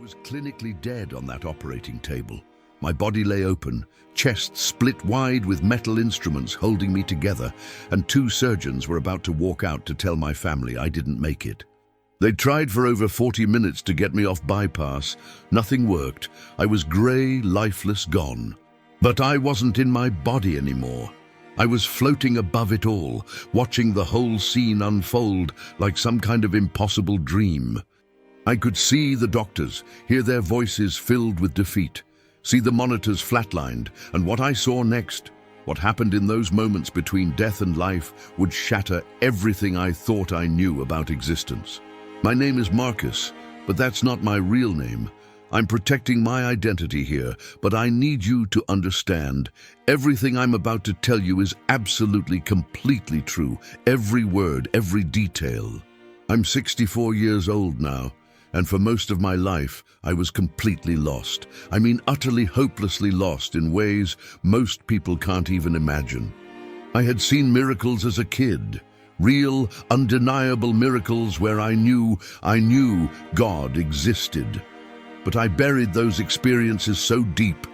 was clinically dead on that operating table. My body lay open, chest split wide with metal instruments holding me together, and 2 surgeons were about to walk out to tell my family I didn't make it. They tried for over 40 minutes to get me off bypass. Nothing worked. I was grey, lifeless, gone. But I wasn't in my body anymore. I was floating above it all, watching the whole scene unfold like some kind of impossible dream. I could see the doctors, hear their voices filled with defeat, see the monitors flatlined, and what I saw next, what happened in those moments between death and life, would shatter everything I thought I knew about existence. My name is Marcus, but that's not my real name. I'm protecting my identity here, but I need you to understand. Everything I'm about to tell you is absolutely, completely true. Every word, every detail. I'm 64 years old now, and for most of my life, I was completely lost. I mean, utterly, hopelessly lost in ways most people can't even imagine. I had seen miracles as a kid. Real, undeniable miracles where I knew God existed. But I buried those experiences so deep,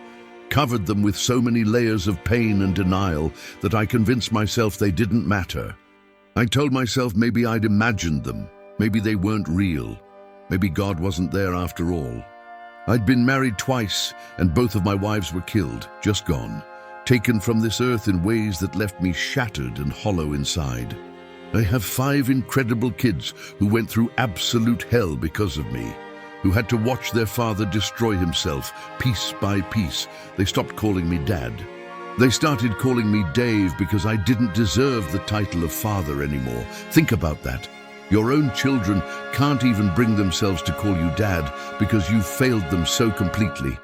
covered them with so many layers of pain and denial that I convinced myself they didn't matter. I told myself maybe I'd imagined them, maybe they weren't real, maybe God wasn't there after all. I'd been married twice, and both of my wives were killed, just gone, taken from this earth in ways that left me shattered and hollow inside. I have 5 incredible kids who went through absolute hell because of me, who had to watch their father destroy himself piece by piece. They stopped calling me Dad. They started calling me Dave because I didn't deserve the title of father anymore. Think about that. Your own children can't even bring themselves to call you Dad because you've failed them so completely.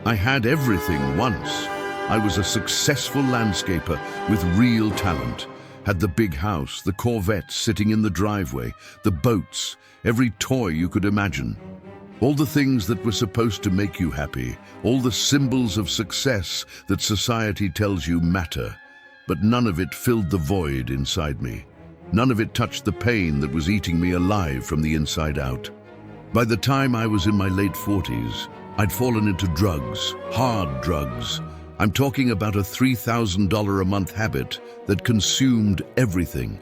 I had everything once. I was a successful landscaper with real talent. Had the big house, the Corvette sitting in the driveway, the boats, every toy you could imagine. All the things that were supposed to make you happy, all the symbols of success that society tells you matter. But none of it filled the void inside me. None of it touched the pain that was eating me alive from the inside out. By the time I was in my late 40s, I'd fallen into drugs, hard drugs. I'm talking about a $3,000 a month habit that consumed everything.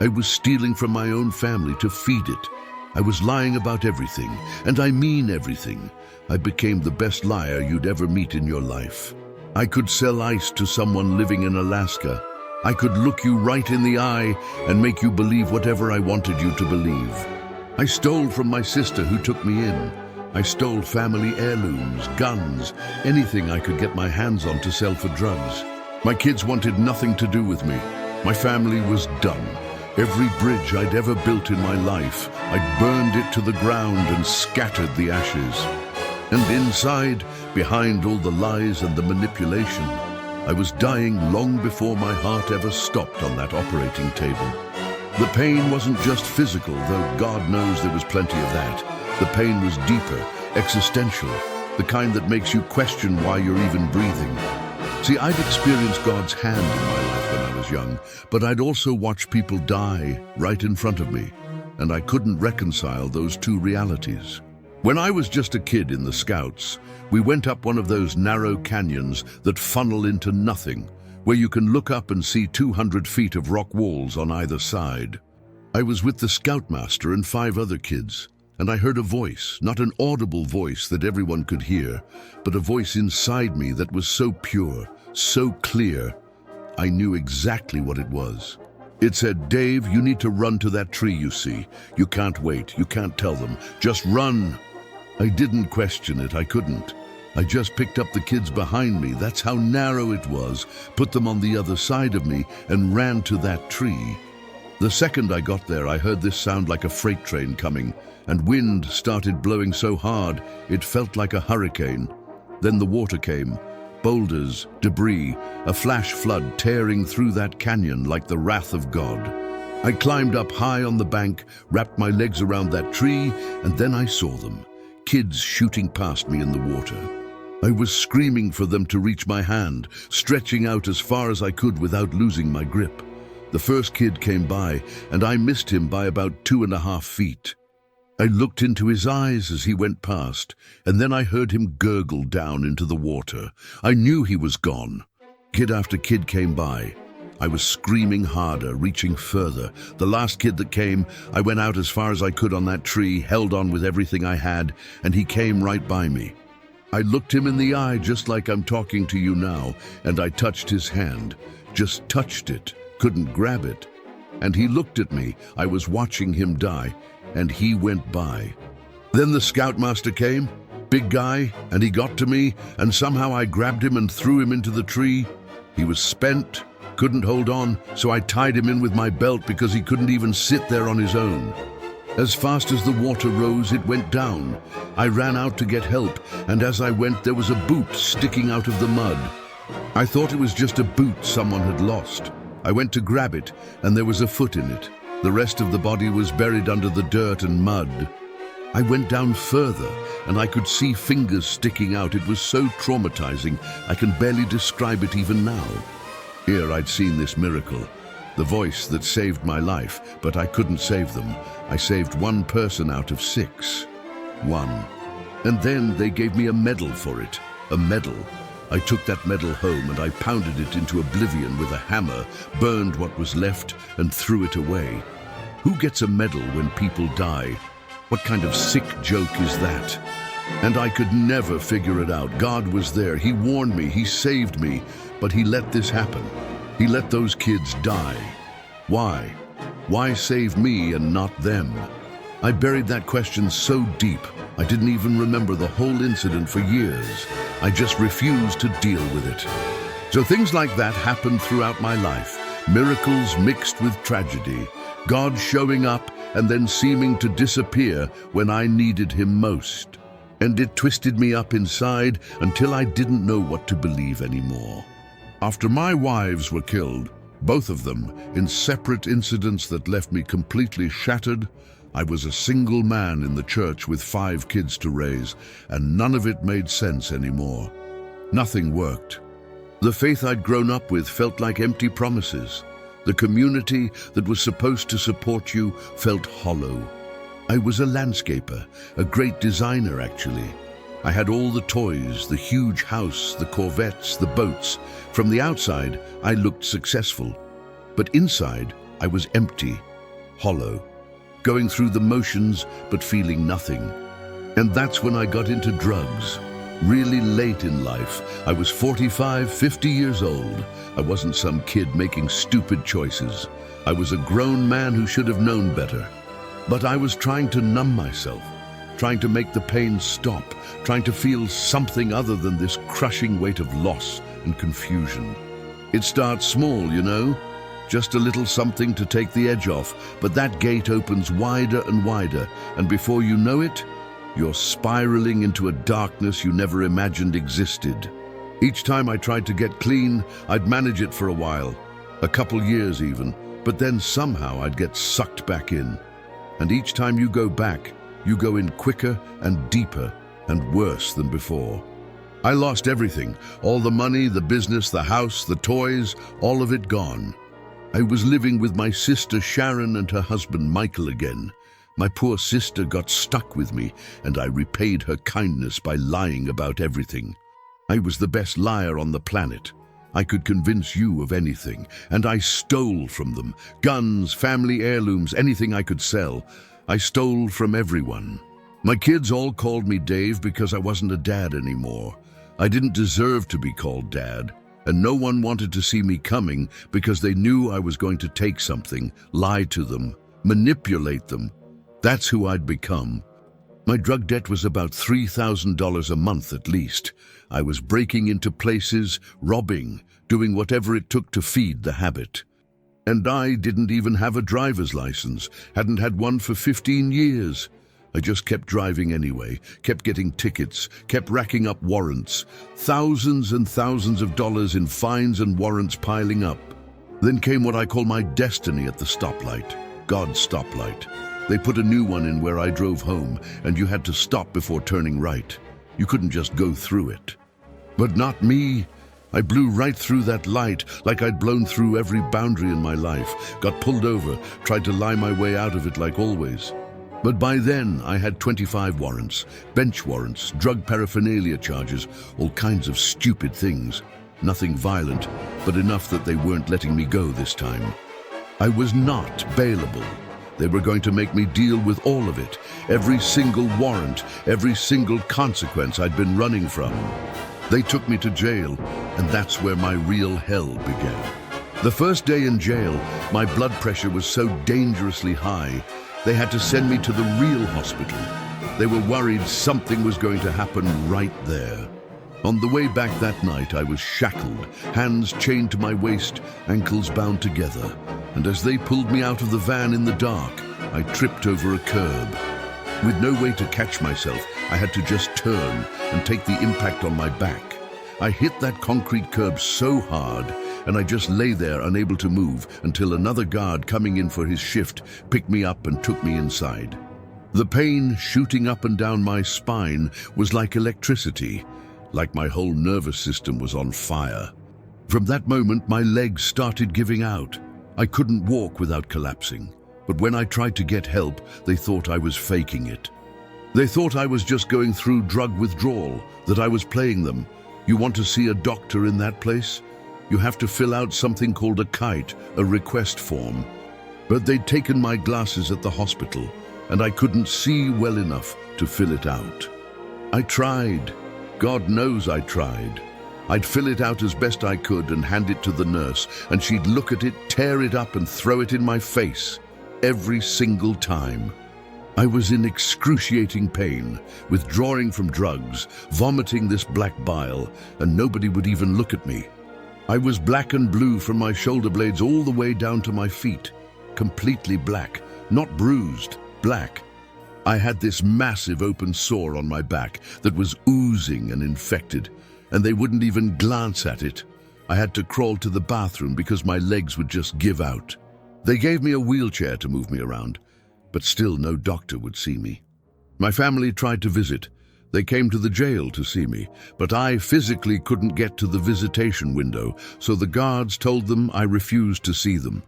I was stealing from my own family to feed it. I was lying about everything, and I mean everything. I became the best liar you'd ever meet in your life. I could sell ice to someone living in Alaska. I could look you right in the eye and make you believe whatever I wanted you to believe. I stole from my sister who took me in. I stole family heirlooms, guns, anything I could get my hands on to sell for drugs. My kids wanted nothing to do with me. My family was done. Every bridge I'd ever built in my life, I'd burned it to the ground and scattered the ashes. And inside, behind all the lies and the manipulation, I was dying long before my heart ever stopped on that operating table. The pain wasn't just physical, though God knows there was plenty of that. The pain was deeper, existential, the kind that makes you question why you're even breathing. See, I'd experienced God's hand in my life when I was young, but I'd also watched people die right in front of me, and I couldn't reconcile those two realities. When I was just a kid in the Scouts, we went up one of those narrow canyons that funnel into nothing, where you can look up and see 200 feet of rock walls on either side. I was with the Scoutmaster and 5 other kids, and I heard a voice, not an audible voice that everyone could hear, but a voice inside me that was so pure, so clear, I knew exactly what it was. It said, "Dave, you need to run to that tree you see. You can't wait, you can't tell them. Just run." I didn't question it, I couldn't. I just picked up the kids behind me, that's how narrow it was, put them on the other side of me, and ran to that tree. The second I got there, I heard this sound like a freight train coming, and wind started blowing so hard it felt like a hurricane. Then the water came, boulders, debris, a flash flood tearing through that canyon like the wrath of God. I climbed up high on the bank, wrapped my legs around that tree, and then I saw them, kids shooting past me in the water. I was screaming for them to reach my hand, stretching out as far as I could without losing my grip. The first kid came by, and I missed him by about 2.5 feet. I looked into his eyes as he went past, and then I heard him gurgle down into the water. I knew he was gone. Kid after kid came by. I was screaming harder, reaching further. The last kid that came, I went out as far as I could on that tree, held on with everything I had, and he came right by me. I looked him in the eye just like I'm talking to you now, and I touched his hand. Just touched it, couldn't grab it. And he looked at me. I was watching him die, and he went by. Then the scoutmaster came, big guy, and he got to me, and somehow I grabbed him and threw him into the tree. He was spent, couldn't hold on, so I tied him in with my belt because he couldn't even sit there on his own. As fast as the water rose, it went down. I ran out to get help, and as I went, there was a boot sticking out of the mud. I thought it was just a boot someone had lost. I went to grab it, and there was a foot in it. The rest of the body was buried under the dirt and mud. I went down further, and I could see fingers sticking out. It was so traumatizing, I can barely describe it even now. Here I'd seen this miracle, the voice that saved my life, but I couldn't save them. I saved one person out of 6. One. And then they gave me a medal for it. A medal. I took that medal home and I pounded it into oblivion with a hammer, burned what was left, and threw it away. Who gets a medal when people die? What kind of sick joke is that? And I could never figure it out. God was there. He warned me. He saved me. But he let this happen. He let those kids die. Why? Why save me and not them? I buried that question so deep, I didn't even remember the whole incident for years. I just refused to deal with it. So things like that happened throughout my life. Miracles mixed with tragedy. God showing up and then seeming to disappear when I needed him most. And it twisted me up inside until I didn't know what to believe anymore. After my wives were killed, both of them, in separate incidents that left me completely shattered, I was a single man in the church with 5 kids to raise, and none of it made sense anymore. Nothing worked. The faith I'd grown up with felt like empty promises. The community that was supposed to support you felt hollow. I was a landscaper, a great designer actually. I had all the toys, the huge house, the Corvettes, the boats. From the outside, I looked successful. But inside, I was empty, hollow, going through the motions but feeling nothing. And that's when I got into drugs. Really late in life. I was 45, 50 years old. I wasn't some kid making stupid choices. I was a grown man who should have known better. But I was trying to numb myself, trying to make the pain stop, trying to feel something other than this crushing weight of loss and confusion. It starts small, you know, just a little something to take the edge off, but that gate opens wider and wider, and before you know it, you're spiraling into a darkness you never imagined existed. Each time I tried to get clean, I'd manage it for a while, a couple years even, but then somehow I'd get sucked back in. And each time you go back, you go in quicker and deeper and worse than before. I lost everything, all the money, the business, the house, the toys, all of it gone. I was living with my sister Sharon and her husband Michael again. My poor sister got stuck with me, and I repaid her kindness by lying about everything. I was the best liar on the planet. I could convince you of anything, and I stole from them. Guns, family heirlooms, anything I could sell. I stole from everyone. My kids all called me Dave because I wasn't a dad anymore. I didn't deserve to be called dad, and no one wanted to see me coming because they knew I was going to take something, lie to them, manipulate them. That's who I'd become. My drug debt was about $3,000 a month at least. I was breaking into places, robbing, doing whatever it took to feed the habit. And I didn't even have a driver's license, hadn't had one for 15 years. I just kept driving anyway, kept getting tickets, kept racking up warrants. Thousands and thousands of dollars in fines and warrants piling up. Then came what I call my destiny at the stoplight, God's stoplight. They put a new one in where I drove home, and you had to stop before turning right. You couldn't just go through it. But not me. I blew right through that light, like I'd blown through every boundary in my life, got pulled over, tried to lie my way out of it like always. But by then, I had 25 warrants, bench warrants, drug paraphernalia charges, all kinds of stupid things. Nothing violent, but enough that they weren't letting me go this time. I was not bailable. They were going to make me deal with all of it, every single warrant, every single consequence I'd been running from. They took me to jail, and that's where my real hell began. The first day in jail, my blood pressure was so dangerously high, they had to send me to the real hospital. They were worried something was going to happen right there. On the way back that night, I was shackled, hands chained to my waist, ankles bound together. And as they pulled me out of the van in the dark, I tripped over a curb. With no way to catch myself, I had to just turn and take the impact on my back. I hit that concrete curb so hard, and I just lay there unable to move until another guard coming in for his shift picked me up and took me inside. The pain shooting up and down my spine was like electricity, like my whole nervous system was on fire. From that moment, my legs started giving out. I couldn't walk without collapsing, but when I tried to get help, they thought I was faking it. They thought I was just going through drug withdrawal, that I was playing them. You want to see a doctor in that place? You have to fill out something called a kite, a request form. But they'd taken my glasses at the hospital, and I couldn't see well enough to fill it out. I tried. God knows I tried. I'd fill it out as best I could and hand it to the nurse, and she'd look at it, tear it up, and throw it in my face. Every single time. I was in excruciating pain, withdrawing from drugs, vomiting this black bile, and nobody would even look at me. I was black and blue from my shoulder blades all the way down to my feet. Completely black, not bruised, black. I had this massive open sore on my back that was oozing and infected, and they wouldn't even glance at it. I had to crawl to the bathroom because my legs would just give out. They gave me a wheelchair to move me around, but still no doctor would see me. My family tried to visit. They came to the jail to see me, but I physically couldn't get to the visitation window, so the guards told them I refused to see them.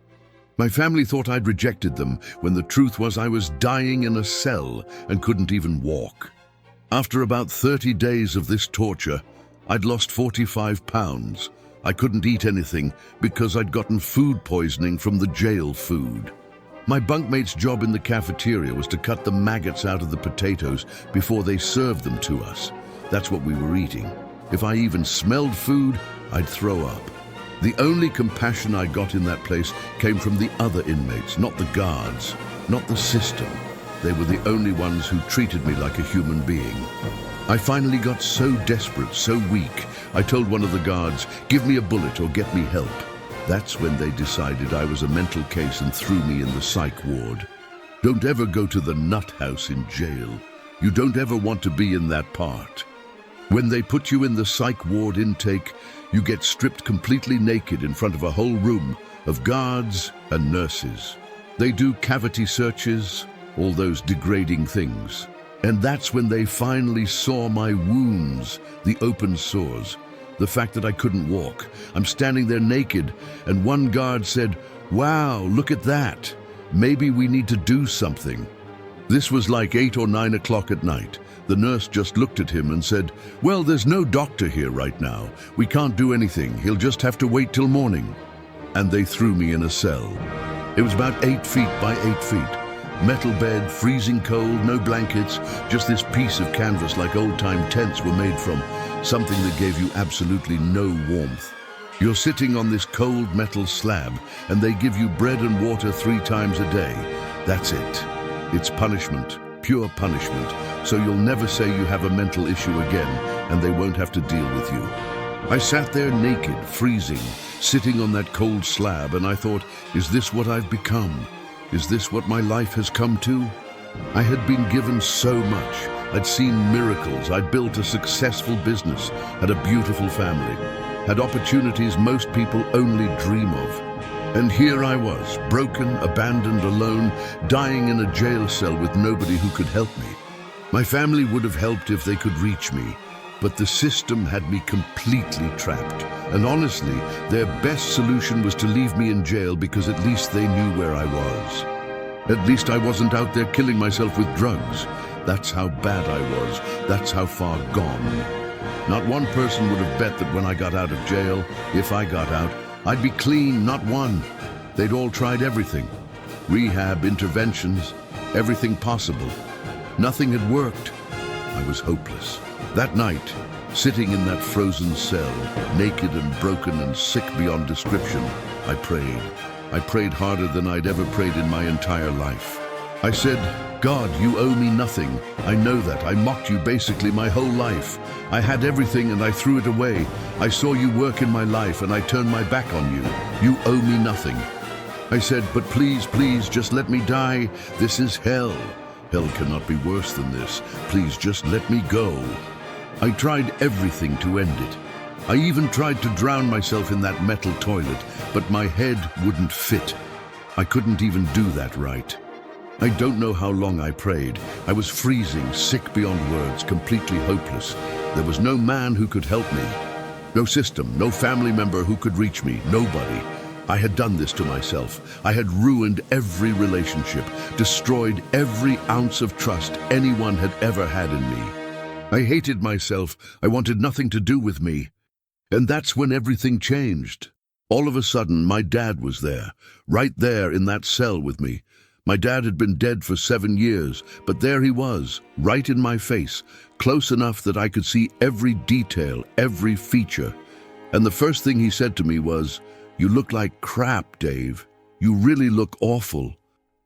My family thought I'd rejected them, when the truth was I was dying in a cell and couldn't even walk. After about 30 days of this torture, I'd lost 45 pounds. I couldn't eat anything because I'd gotten food poisoning from the jail food. My bunkmate's job in the cafeteria was to cut the maggots out of the potatoes before they served them to us. That's what we were eating. If I even smelled food, I'd throw up. The only compassion I got in that place came from the other inmates, not the guards, not the system. They were the only ones who treated me like a human being. I finally got so desperate, so weak, I told one of the guards, "Give me a bullet or get me help." That's when they decided I was a mental case and threw me in the psych ward. Don't ever go to the nut house in jail. You don't ever want to be in that part. When they put you in the psych ward intake, you get stripped completely naked in front of a whole room of guards and nurses. They do cavity searches, all those degrading things. And that's when they finally saw my wounds, the open sores. The fact that I couldn't walk. I'm standing there naked, and one guard said, "Wow, look at that. Maybe we need to do something." This was like 8 or 9 o'clock at night. The nurse just looked at him and said, "Well, there's no doctor here right now. We can't do anything. He'll just have to wait till morning." And they threw me in a cell. It was about 8 feet by 8 feet. Metal bed, freezing cold, no blankets, just this piece of canvas like old-time tents were made from, something that gave you absolutely no warmth. You're sitting on this cold metal slab, and they give you bread and water 3 times a day. That's it. It's punishment, pure punishment, so you'll never say you have a mental issue again, and they won't have to deal with you. I sat there naked, freezing, sitting on that cold slab, and I thought, is this what I've become? Is this what my life has come to? I had been given so much. I'd seen miracles. I'd built a successful business, had a beautiful family, had opportunities most people only dream of. And here I was, broken, abandoned, alone, dying in a jail cell with nobody who could help me. My family would have helped if they could reach me, but the system had me completely trapped. And honestly, their best solution was to leave me in jail because at least they knew where I was. At least I wasn't out there killing myself with drugs. That's how bad I was. That's how far gone. Not one person would have bet that when I got out of jail, if I got out, I'd be clean, not one. They'd all tried everything. Rehab, interventions, everything possible. Nothing had worked. I was hopeless. That night, sitting in that frozen cell, naked and broken and sick beyond description, I prayed. I prayed harder than I'd ever prayed in my entire life. I said, God, you owe me nothing. I know that. I mocked you basically my whole life. I had everything and I threw it away. I saw you work in my life and I turned my back on you. You owe me nothing. I said, but please, please, just let me die. This is hell. Hell cannot be worse than this. Please just let me go. I tried everything to end it. I even tried to drown myself in that metal toilet, but my head wouldn't fit. I couldn't even do that right. I don't know how long I prayed. I was freezing, sick beyond words, completely hopeless. There was no man who could help me. No system, no family member who could reach me, nobody. I had done this to myself. I had ruined every relationship, destroyed every ounce of trust anyone had ever had in me. I hated myself. I wanted nothing to do with me. And that's when everything changed. All of a sudden, my dad was there, right there in that cell with me. My dad had been dead for 7 years, but there he was, right in my face, close enough that I could see every detail, every feature. And the first thing he said to me was, "You look like crap, Dave. You really look awful."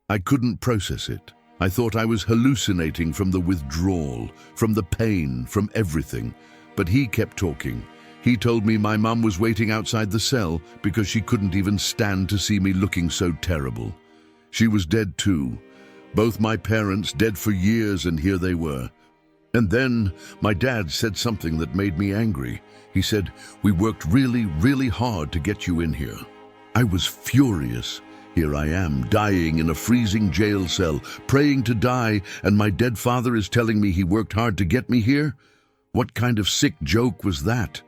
I couldn't process it. I thought I was hallucinating from the withdrawal, from the pain, from everything. But he kept talking. He told me my mum was waiting outside the cell because she couldn't even stand to see me looking so terrible. She was dead too. Both my parents dead for years, and here they were. And then my dad said something that made me angry. He said, "We worked really, really hard to get you in here." I was furious. Here I am, dying in a freezing jail cell, praying to die, and my dead father is telling me he worked hard to get me here? What kind of sick joke was that?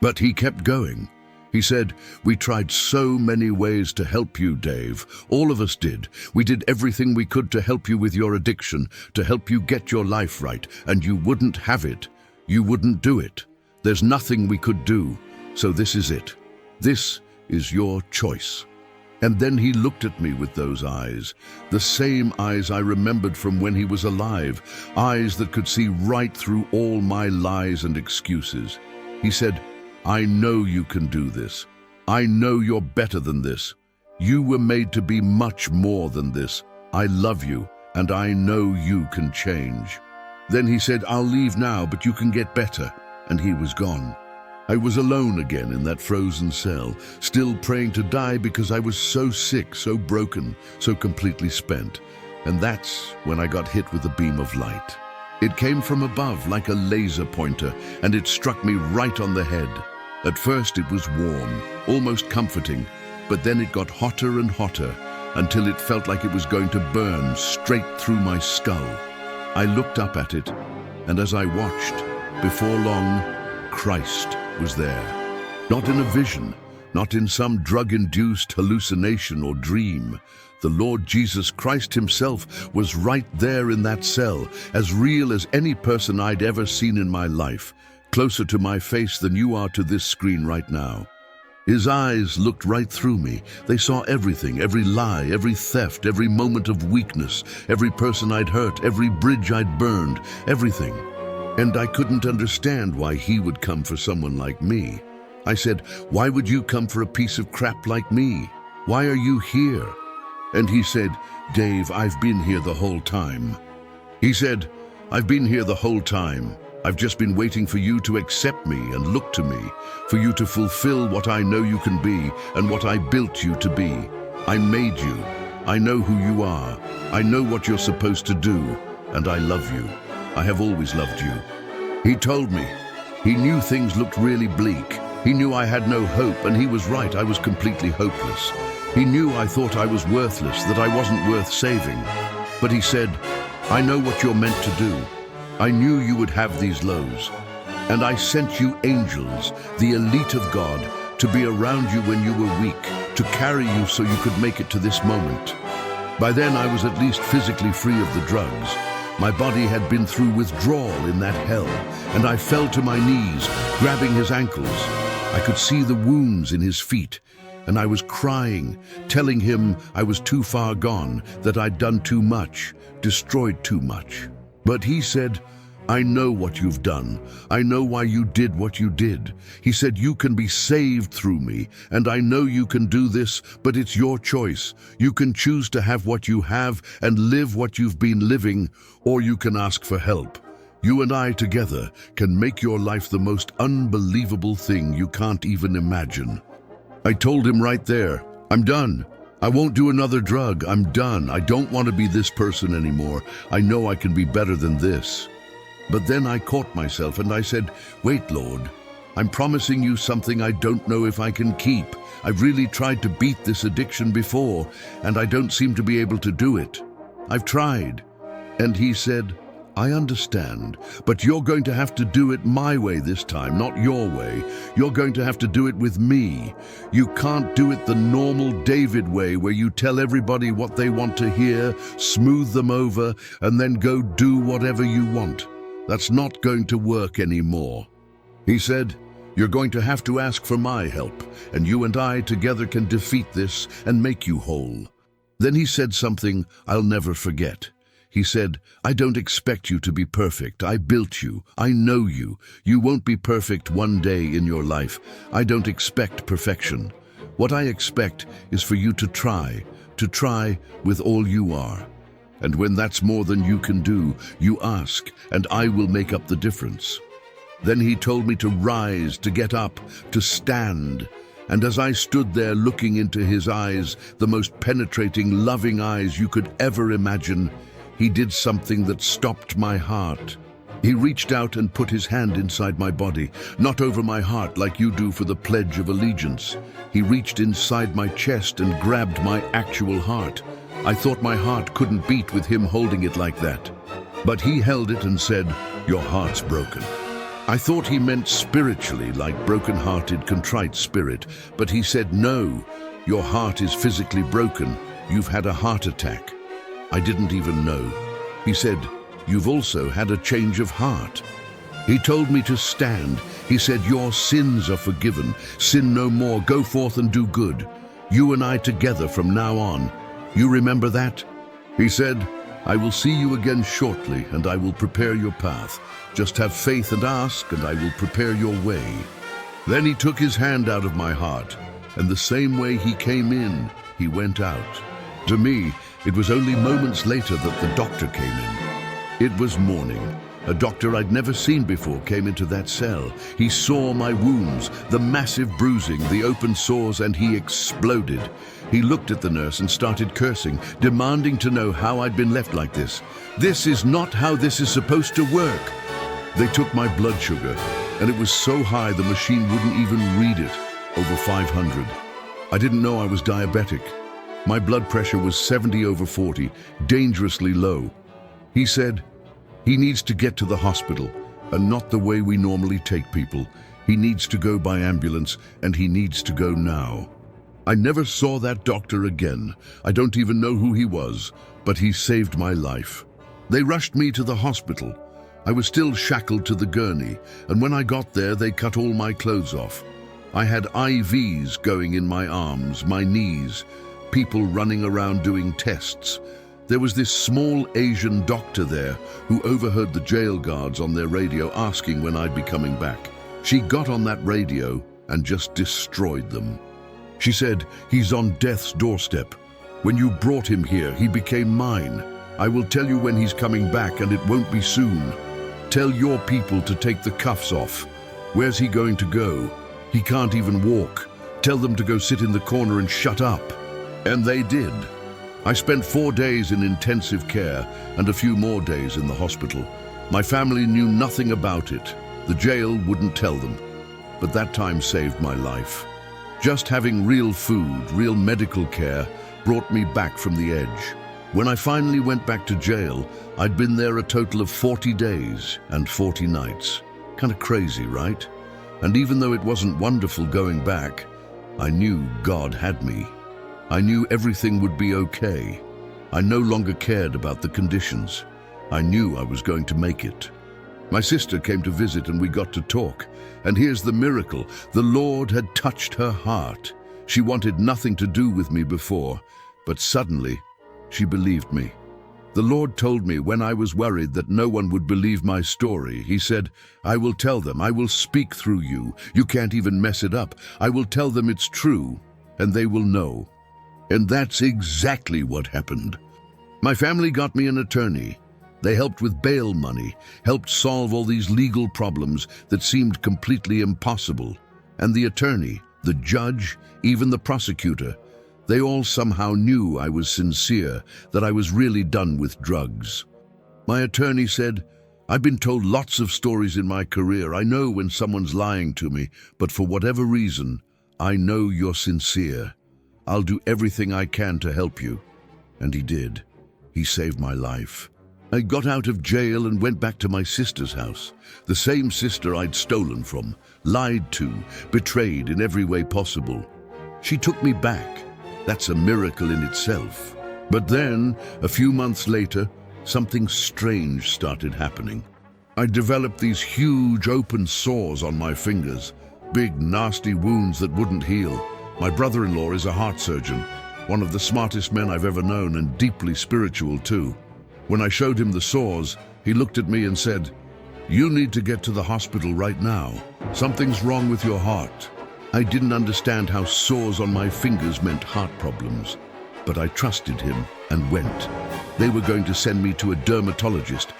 But he kept going. He said, "We tried so many ways to help you, Dave. All of us did. We did everything we could to help you with your addiction, to help you get your life right, and you wouldn't have it. You wouldn't do it. There's nothing we could do. So this is it. This is your choice." And then he looked at me with those eyes, the same eyes I remembered from when he was alive, eyes that could see right through all my lies and excuses. He said, "I know you can do this. I know you're better than this. You were made to be much more than this. I love you, and I know you can change." Then he said, "I'll leave now, but you can get better." And he was gone. I was alone again in that frozen cell, still praying to die because I was so sick, so broken, so completely spent. And that's when I got hit with a beam of light. It came from above like a laser pointer, and it struck me right on the head. At first it was warm, almost comforting, but then it got hotter and hotter until it felt like it was going to burn straight through my skull. I looked up at it, and as I watched, before long, Christ was there. Not in a vision, not in some drug-induced hallucination or dream. The Lord Jesus Christ himself was right there in that cell, as real as any person I'd ever seen in my life, closer to my face than you are to this screen right now. His eyes looked right through me. They saw everything, every lie, every theft, every moment of weakness, every person I'd hurt, every bridge I'd burned, everything. And I couldn't understand why he would come for someone like me. I said, "Why would you come for a piece of crap like me? Why are you here?" And he said, "Dave, I've been here the whole time." He said, "I've been here the whole time. I've just been waiting for you to accept me and look to me, for you to fulfill what I know you can be and what I built you to be. I made you. I know who you are. I know what you're supposed to do, and I love you. I have always loved you." He told me. He knew things looked really bleak. He knew I had no hope, and he was right. I was completely hopeless. He knew I thought I was worthless, that I wasn't worth saving. But he said, "I know what you're meant to do. I knew you would have these lows. And I sent you angels, the elite of God, to be around you when you were weak, to carry you so you could make it to this moment." By then, I was at least physically free of the drugs. My body had been through withdrawal in that hell, and I fell to my knees, grabbing his ankles. I could see the wounds in his feet, and I was crying, telling him I was too far gone, that I'd done too much, destroyed too much. But he said, "I know what you've done. I know why you did what you did." He said, "You can be saved through me, and I know you can do this, but it's your choice. You can choose to have what you have and live what you've been living, or you can ask for help. You and I together can make your life the most unbelievable thing you can't even imagine." I told him right there, "I'm done. I won't do another drug. I'm done. I don't want to be this person anymore. I know I can be better than this." But then I caught myself and I said, "Wait, Lord, I'm promising you something I don't know if I can keep. I've really tried to beat this addiction before, and I don't seem to be able to do it. I've tried." And he said, "I understand, but you're going to have to do it my way this time, not your way. You're going to have to do it with me. You can't do it the normal David way where you tell everybody what they want to hear, smooth them over, and then go do whatever you want. That's not going to work anymore." He said, "You're going to have to ask for my help, and you and I together can defeat this and make you whole." Then he said something I'll never forget. He said, "I don't expect you to be perfect. I built you. I know you. You won't be perfect one day in your life. I don't expect perfection. What I expect is for you to try with all you are. And when that's more than you can do, you ask, and I will make up the difference." Then he told me to rise, to get up, to stand. And as I stood there looking into his eyes, the most penetrating, loving eyes you could ever imagine, he did something that stopped my heart. He reached out and put his hand inside my body, not over my heart like you do for the Pledge of Allegiance. He reached inside my chest and grabbed my actual heart. I thought my heart couldn't beat with him holding it like that. But he held it and said, "Your heart's broken." I thought he meant spiritually, like broken-hearted, contrite spirit, but he said, "No, your heart is physically broken. You've had a heart attack." I didn't even know. He said, "You've also had a change of heart." He told me to stand. He said, "Your sins are forgiven. Sin no more. Go forth and do good. You and I together from now on. You remember that?" He said, "I will see you again shortly, and I will prepare your path. Just have faith and ask, and I will prepare your way." Then he took his hand out of my heart, and the same way he came in, he went out. To me, it was only moments later that the doctor came in. It was morning. A doctor I'd never seen before came into that cell. He saw my wounds, the massive bruising, the open sores, and he exploded. He looked at the nurse and started cursing, demanding to know how I'd been left like this. "This is not how this is supposed to work." They took my blood sugar, and it was so high the machine wouldn't even read it, over 500. I didn't know I was diabetic. My blood pressure was 70/40, dangerously low. He said, "He needs to get to the hospital, and not the way we normally take people. He needs to go by ambulance, and he needs to go now." I never saw that doctor again. I don't even know who he was, but he saved my life. They rushed me to the hospital. I was still shackled to the gurney, and when I got there, they cut all my clothes off. I had IVs going in my arms, my knees, people running around doing tests. There was this small Asian doctor there who overheard the jail guards on their radio asking when I'd be coming back. She got on that radio and just destroyed them. She said, "He's on death's doorstep. When you brought him here, he became mine. I will tell you when he's coming back, and it won't be soon. Tell your people to take the cuffs off. Where's he going to go? He can't even walk. Tell them to go sit in the corner and shut up." And they did. I spent 4 days in intensive care and a few more days in the hospital. My family knew nothing about it. The jail wouldn't tell them. But that time saved my life. Just having real food, real medical care, brought me back from the edge. When I finally went back to jail, I'd been there a total of 40 days and 40 nights. Kind of crazy, right? And even though it wasn't wonderful going back, I knew God had me. I knew everything would be okay. I no longer cared about the conditions. I knew I was going to make it. My sister came to visit and we got to talk. And here's the miracle. The Lord had touched her heart. She wanted nothing to do with me before, but suddenly she believed me. The Lord told me when I was worried that no one would believe my story. He said, I will tell them, I will speak through you. You can't even mess it up. I will tell them it's true, and they will know. And that's exactly what happened. My family got me an attorney. They helped with bail money, helped solve all these legal problems that seemed completely impossible. And the attorney, the judge, even the prosecutor, they all somehow knew I was sincere, that I was really done with drugs. My attorney said, I've been told lots of stories in my career. I know when someone's lying to me, but for whatever reason, I know you're sincere. I'll do everything I can to help you. And he did. He saved my life. I got out of jail and went back to my sister's house, the same sister I'd stolen from, lied to, betrayed in every way possible. She took me back. That's a miracle in itself. But then, a few months later, something strange started happening. I developed these huge open sores on my fingers, big nasty wounds that wouldn't heal. My brother-in-law is a heart surgeon, one of the smartest men I've ever known and deeply spiritual too. When I showed him the sores, he looked at me and said, You need to get to the hospital right now. Something's wrong with your heart. I didn't understand how sores on my fingers meant heart problems, but I trusted him and went. They were going to send me to a dermatologist,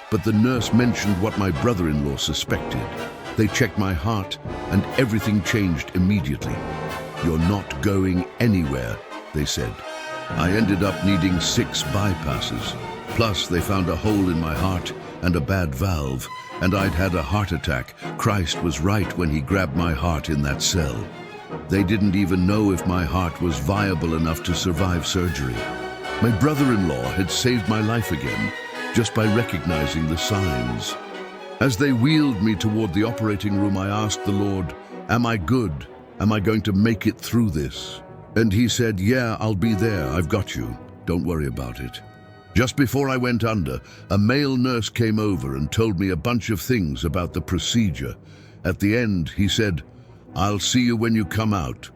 but the nurse mentioned what my brother-in-law suspected. They checked my heart and everything changed immediately. You're not going anywhere, they said. I ended up needing 6 bypasses. Plus, they found a hole in my heart and a bad valve, and I'd had a heart attack. Christ was right when he grabbed my heart in that cell. They didn't even know if my heart was viable enough to survive surgery. My brother-in-law had saved my life again, just by recognizing the signs. As they wheeled me toward the operating room, I asked the Lord, Am I good? Am I going to make it through this? And he said, Yeah, I'll be there. I've got you. Don't worry about it. Just before I went under, a male nurse came over and told me a bunch of things about the procedure. At the end, he said, I'll see you when you come out.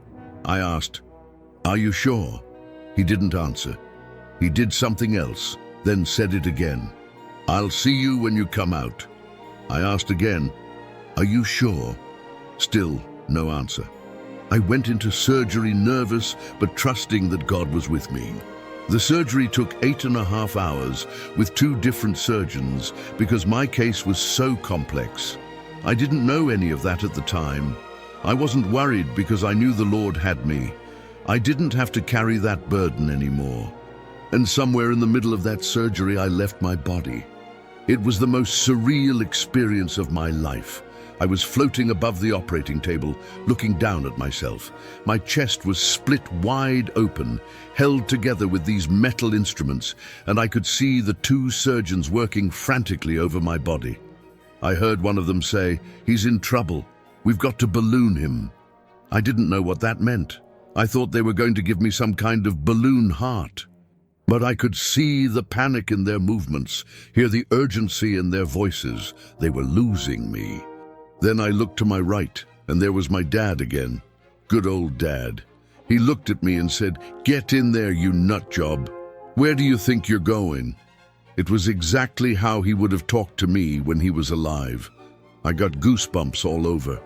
I asked, Are you sure? He didn't answer. He did something else, then said it again. I'll see you when you come out. I asked again, Are you sure? Still no answer. I went into surgery nervous, but trusting that God was with me. The surgery took 8.5 hours with 2 different surgeons because my case was so complex. I didn't know any of that at the time. I wasn't worried because I knew the Lord had me. I didn't have to carry that burden anymore. And somewhere in the middle of that surgery, I left my body. It was the most surreal experience of my life. I was floating above the operating table, looking down at myself. My chest was split wide open, held together with these metal instruments, and I could see the 2 surgeons working frantically over my body. I heard one of them say, He's in trouble. We've got to balloon him. I didn't know what that meant. I thought they were going to give me some kind of balloon heart. But I could see the panic in their movements, hear the urgency in their voices. They were losing me. Then I looked to my right, and there was my dad again. Good old Dad. He looked at me and said, Get in there, you nut job. Where do you think you're going? It was exactly how he would have talked to me when he was alive. I got goosebumps all over.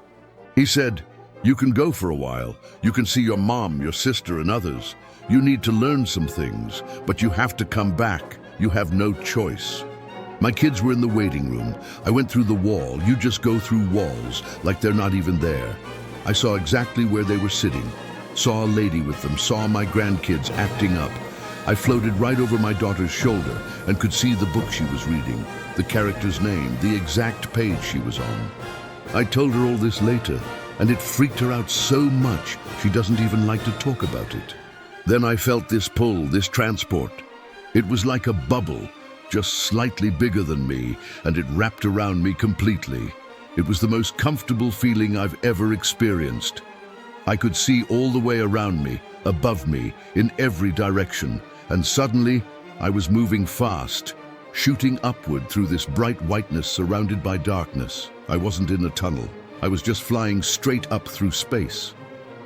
He said, You can go for a while. You can see your mom, your sister, and others. You need to learn some things, but you have to come back. You have no choice. My kids were in the waiting room. I went through the wall. You just go through walls like they're not even there. I saw exactly where they were sitting, saw a lady with them, saw my grandkids acting up. I floated right over my daughter's shoulder and could see the book she was reading, the character's name, the exact page she was on. I told her all this later, and it freaked her out so much she doesn't even like to talk about it. Then I felt this pull, this transport. It was like a bubble, just slightly bigger than me, and it wrapped around me completely. It was the most comfortable feeling I've ever experienced. I could see all the way around me, above me, in every direction, and suddenly I was moving fast, shooting upward through this bright whiteness surrounded by darkness. I wasn't in a tunnel. I was just flying straight up through space.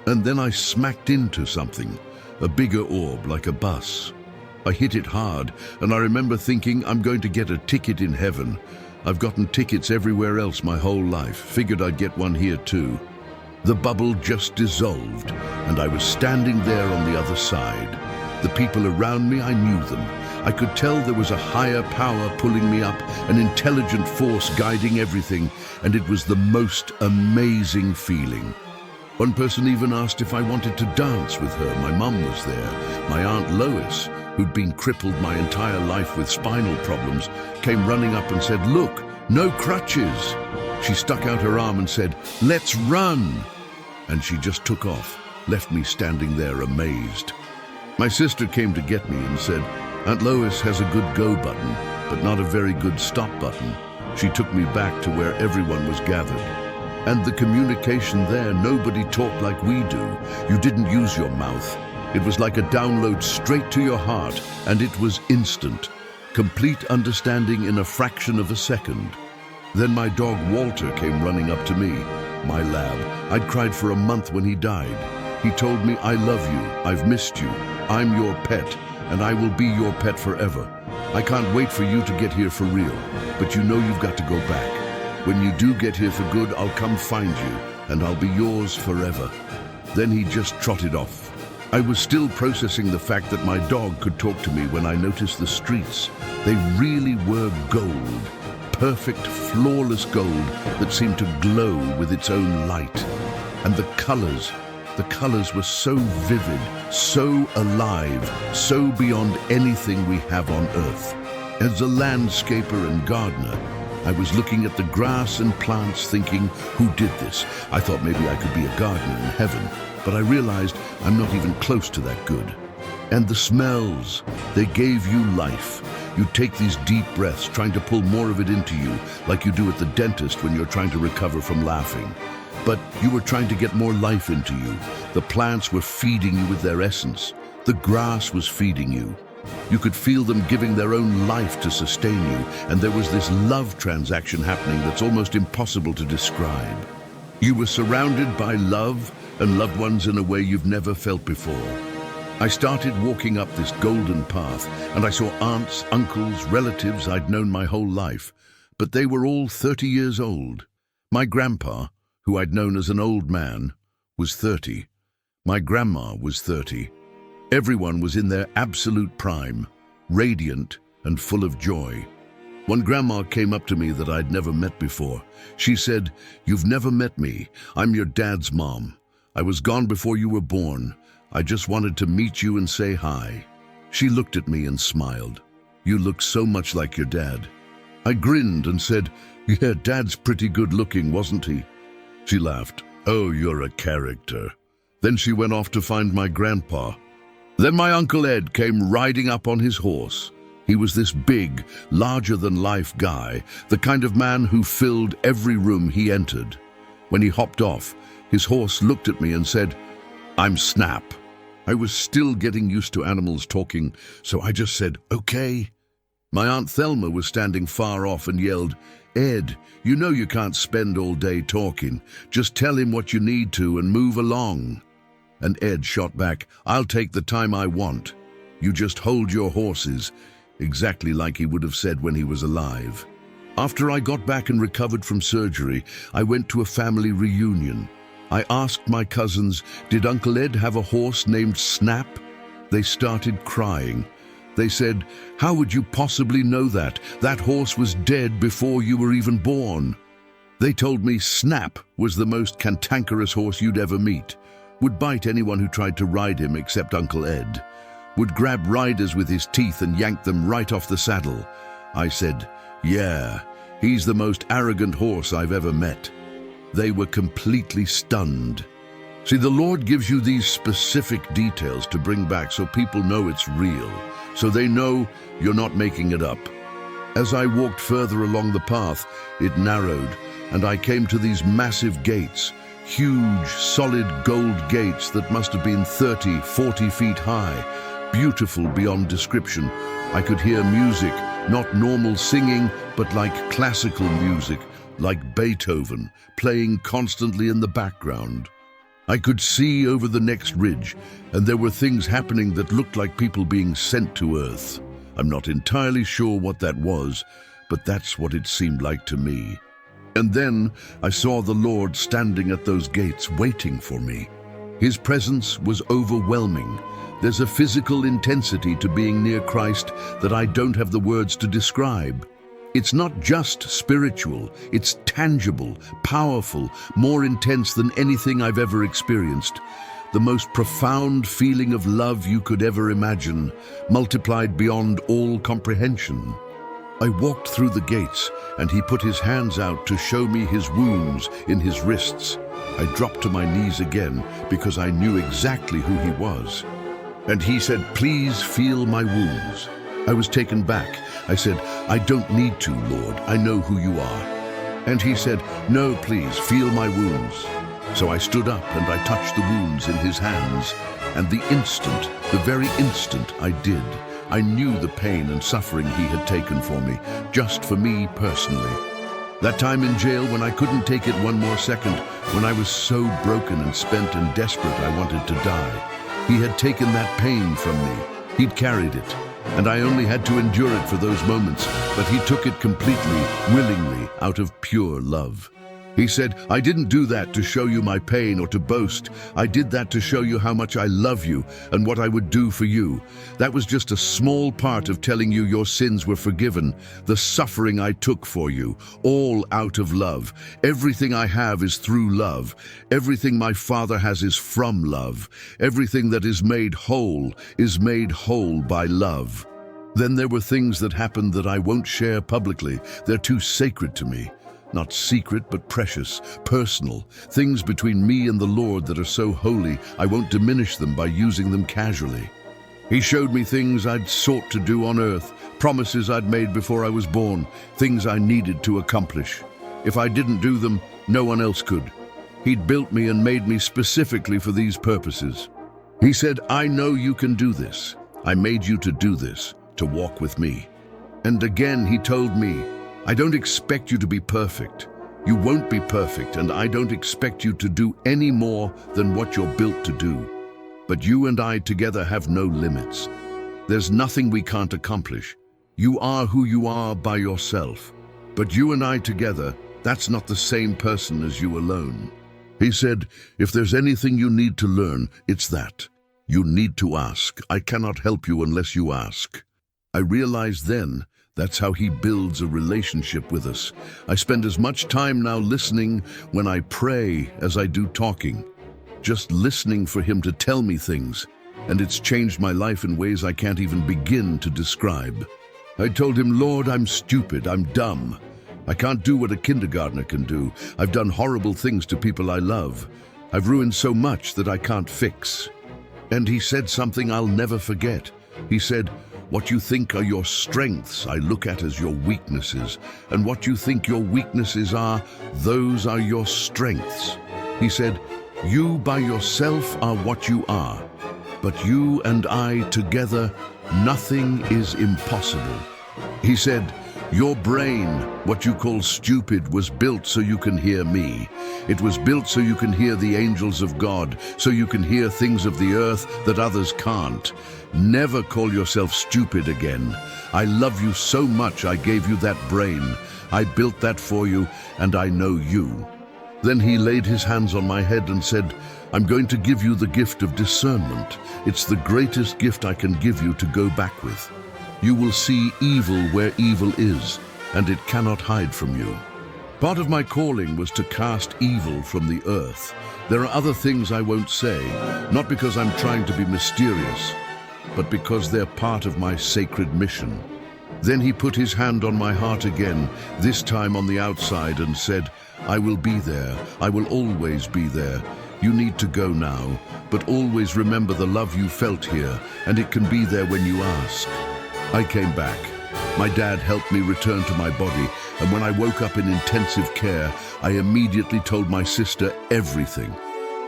And then I smacked into something, a bigger orb like a bus. I hit it hard, and I remember thinking, I'm going to get a ticket in heaven. I've gotten tickets everywhere else my whole life. Figured I'd get one here too. The bubble just dissolved, and I was standing there on the other side. The people around me, I knew them. I could tell there was a higher power pulling me up, an intelligent force guiding everything, and it was the most amazing feeling. One person even asked if I wanted to dance with her. My mum was there. My Aunt Lois, who'd been crippled my entire life with spinal problems, came running up and said, "Look, no crutches." She stuck out her arm and said, "Let's run." And she just took off, left me standing there amazed. My sister came to get me and said, "Aunt Lois has a good go button, but not a very good stop button." She took me back to where everyone was gathered. And the communication there, nobody talked like we do. You didn't use your mouth. It was like a download straight to your heart, and it was instant. Complete understanding in a fraction of a second. Then my dog Walter came running up to me, my lab. I'd cried for a month when he died. He told me, "I love you, I've missed you, I'm your pet, and I will be your pet forever. I can't wait for you to get here for real, but you know you've got to go back. When you do get here for good, I'll come find you, and I'll be yours forever." Then he just trotted off. I was still processing the fact that my dog could talk to me when I noticed the streets. They really were gold. Perfect, flawless gold that seemed to glow with its own light. And the colors were so vivid, so alive, so beyond anything we have on Earth. As a landscaper and gardener, I was looking at the grass and plants thinking, who did this? I thought maybe I could be a gardener in heaven, but I realized I'm not even close to that good. And the smells, they gave you life. You take these deep breaths, trying to pull more of it into you, like you do at the dentist when you're trying to recover from laughing. But you were trying to get more life into you. The plants were feeding you with their essence. The grass was feeding you. You could feel them giving their own life to sustain you, and there was this love transaction happening that's almost impossible to describe. You were surrounded by love and loved ones in a way you've never felt before. I started walking up this golden path, and I saw aunts, uncles, relatives I'd known my whole life, but they were all 30 years old. My grandpa, who I'd known as an old man, was 30. My grandma was 30. Everyone was in their absolute prime, radiant and full of joy. One grandma came up to me that I'd never met before. She said, "You've never met me. I'm your dad's mom. I was gone before you were born. I just wanted to meet you and say hi." She looked at me and smiled. "You look so much like your dad." I grinned and said, "Yeah, Dad's pretty good looking, wasn't he?" She laughed. "Oh, you're a character." Then she went off to find my grandpa. Then my Uncle Ed came riding up on his horse. He was this big, larger-than-life guy, the kind of man who filled every room he entered. When he hopped off, his horse looked at me and said, "I'm Snap." I was still getting used to animals talking, so I just said, "Okay." My Aunt Thelma was standing far off and yelled, "Ed, you know you can't spend all day talking. Just tell him what you need to and move along." And Ed shot back, "I'll take the time I want. You just hold your horses," exactly like he would have said when he was alive. After I got back and recovered from surgery, I went to a family reunion. I asked my cousins, did Uncle Ed have a horse named Snap? They started crying. They said, "How would you possibly know that? That horse was dead before you were even born." They told me Snap was the most cantankerous horse you'd ever meet. Would bite anyone who tried to ride him except Uncle Ed. Would grab riders with his teeth and yank them right off the saddle. I said, "Yeah, he's the most arrogant horse I've ever met." They were completely stunned. See, the Lord gives you these specific details to bring back so people know it's real, so they know you're not making it up. As I walked further along the path, it narrowed, and I came to these massive gates, huge, solid gold gates that must have been 30, 40 feet high. beautiful beyond description. I could hear music, not normal singing, but like classical music, like Beethoven, playing constantly in the background. I could see over the next ridge, and there were things happening that looked like people being sent to Earth. I'm not entirely sure what that was, but that's what it seemed like to me. And then I saw the Lord standing at those gates waiting for me. His presence was overwhelming. There's a physical intensity to being near Christ that I don't have the words to describe. It's not just spiritual, it's tangible, powerful, more intense than anything I've ever experienced. The most profound feeling of love you could ever imagine, multiplied beyond all comprehension. I walked through the gates, and he put his hands out to show me his wounds in his wrists. I dropped to my knees again because I knew exactly who he was. And he said, "Please feel my wounds." I was taken back. I said, "I don't need to, Lord. I know who you are." And he said, "No, please, feel my wounds." So I stood up and I touched the wounds in his hands. And the very instant I did, I knew the pain and suffering he had taken for me, just for me personally. That time in jail when I couldn't take it one more second, when I was so broken and spent and desperate I wanted to die. He had taken that pain from me. He'd carried it. And I only had to endure it for those moments, but he took it completely, willingly, out of pure love. He said, "I didn't do that to show you my pain or to boast. I did that to show you how much I love you and what I would do for you. That was just a small part of telling you your sins were forgiven, the suffering I took for you, all out of love. Everything I have is through love. Everything my Father has is from love. Everything that is made whole by love." Then there were things that happened that I won't share publicly. They're too sacred to me. Not secret, but precious, personal, things between me and the Lord that are so holy, I won't diminish them by using them casually. He showed me things I'd sought to do on earth, promises I'd made before I was born, things I needed to accomplish. If I didn't do them, no one else could. He'd built me and made me specifically for these purposes. He said, "I know you can do this. I made you to do this, to walk with me." And again he told me, "I don't expect you to be perfect. You won't be perfect, and I don't expect you to do any more than what you're built to do. But you and I together have no limits. There's nothing we can't accomplish. You are who you are by yourself. But you and I together, that's not the same person as you alone." He said, "If there's anything you need to learn, it's that. You need to ask. I cannot help you unless you ask." I realized then that's how he builds a relationship with us. I spend as much time now listening when I pray as I do talking, just listening for him to tell me things, and it's changed my life in ways I can't even begin to describe. I told him, "Lord, I'm stupid, I'm dumb. I can't do what a kindergartner can do. I've done horrible things to people I love. I've ruined so much that I can't fix." And he said something I'll never forget. He said, "What you think are your strengths, I look at as your weaknesses. And what you think your weaknesses are, those are your strengths." He said, "You by yourself are what you are. But you and I together, nothing is impossible." He said, "Your brain, what you call stupid, was built so you can hear me. It was built so you can hear the angels of God, so you can hear things of the earth that others can't. Never call yourself stupid again. I love you so much I gave you that brain. I built that for you, and I know you." Then he laid his hands on my head and said, "I'm going to give you the gift of discernment. It's the greatest gift I can give you to go back with. You will see evil where evil is, and it cannot hide from you." Part of my calling was to cast evil from the earth. There are other things I won't say, not because I'm trying to be mysterious, but because they're part of my sacred mission. Then he put his hand on my heart again, this time on the outside, and said, "I will be there. I will always be there. You need to go now, but always remember the love you felt here, and it can be there when you ask." I came back. My dad helped me return to my body, and when I woke up in intensive care, I immediately told my sister everything.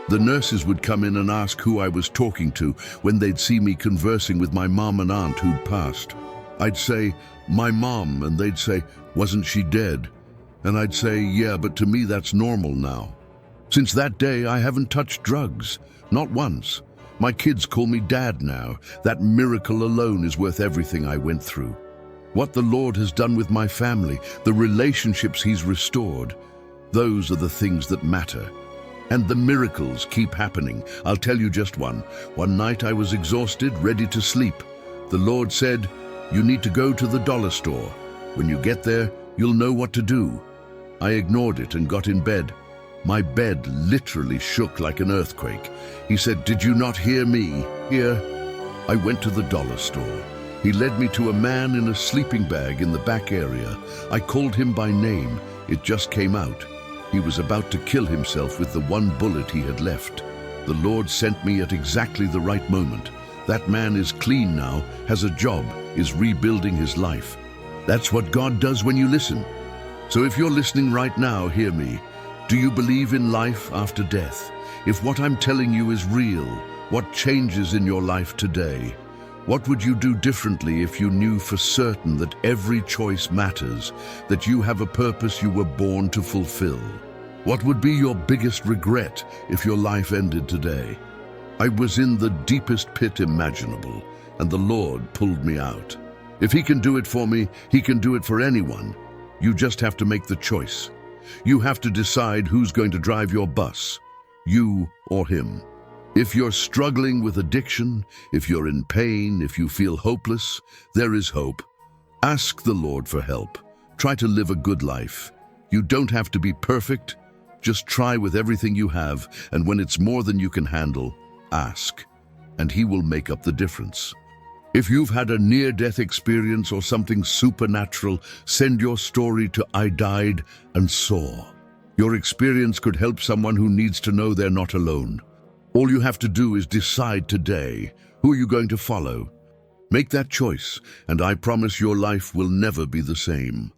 The nurses would come in and ask who I was talking to when they'd see me conversing with my mom and aunt who'd passed. I'd say, "My mom," and they'd say, "Wasn't she dead?" And I'd say, "Yeah, but to me that's normal now." Since that day, I haven't touched drugs, not once. My kids call me Dad now. That miracle alone is worth everything I went through. What the Lord has done with my family, the relationships He's restored, those are the things that matter. And the miracles keep happening. I'll tell you just one. One night I was exhausted, ready to sleep. The Lord said, "You need to go to the dollar store. When you get there, you'll know what to do." I ignored it and got in bed. My bed literally shook like an earthquake. He said, "Did you not hear me?" Here, I went to the dollar store. He led me to a man in a sleeping bag in the back area. I called him by name. It just came out. He was about to kill himself with the one bullet he had left. The Lord sent me at exactly the right moment. That man is clean now, has a job, is rebuilding his life. That's what God does when you listen. So if you're listening right now, hear me. Do you believe in life after death? If what I'm telling you is real, what changes in your life today? What would you do differently if you knew for certain that every choice matters, that you have a purpose you were born to fulfill? What would be your biggest regret if your life ended today? I was in the deepest pit imaginable, and the Lord pulled me out. If He can do it for me, He can do it for anyone. You just have to make the choice. You have to decide who's going to drive your bus, you or Him. If you're struggling with addiction, if you're in pain, if you feel hopeless, there is hope. Ask the Lord for help. Try to live a good life. You don't have to be perfect. Just try with everything you have, and when it's more than you can handle, ask, and He will make up the difference. If you've had a near-death experience or something supernatural, send your story to I Died and Saw. Your experience could help someone who needs to know they're not alone. All you have to do is decide today, who are you going to follow? Make that choice, and I promise your life will never be the same.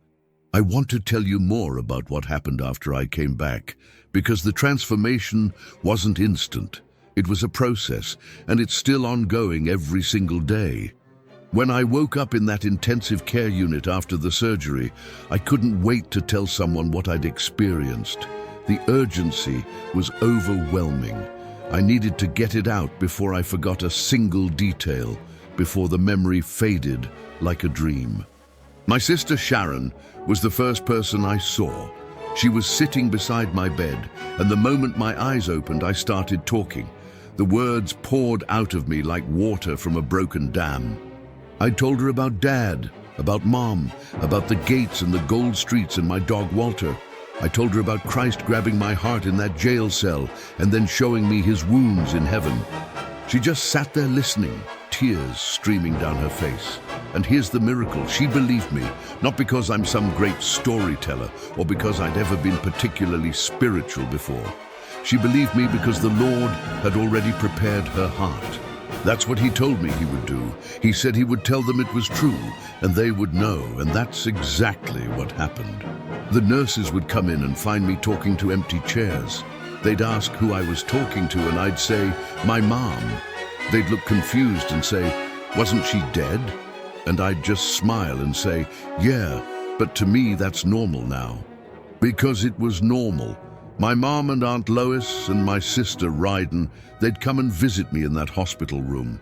I want to tell you more about what happened after I came back, because the transformation wasn't instant. It was a process, and it's still ongoing every single day. When I woke up in that intensive care unit after the surgery, I couldn't wait to tell someone what I'd experienced. The urgency was overwhelming. I needed to get it out before I forgot a single detail, before the memory faded like a dream. My sister Sharon was the first person I saw. She was sitting beside my bed, and the moment my eyes opened, I started talking. The words poured out of me like water from a broken dam. I told her about Dad, about Mom, about the gates and the gold streets and my dog Walter. I told her about Christ grabbing my heart in that jail cell and then showing me His wounds in heaven. She just sat there listening, tears streaming down her face. And here's the miracle, she believed me, not because I'm some great storyteller or because I'd ever been particularly spiritual before. She believed me because the Lord had already prepared her heart. That's what He told me He would do. He said He would tell them it was true, and they would know, and that's exactly what happened. The nurses would come in and find me talking to empty chairs. They'd ask who I was talking to, and I'd say, "My mom." They'd look confused and say, "Wasn't she dead?" And I'd just smile and say, "Yeah, but to me that's normal now." Because it was normal. My mom and Aunt Lois and my sister Ryden, they'd come and visit me in that hospital room.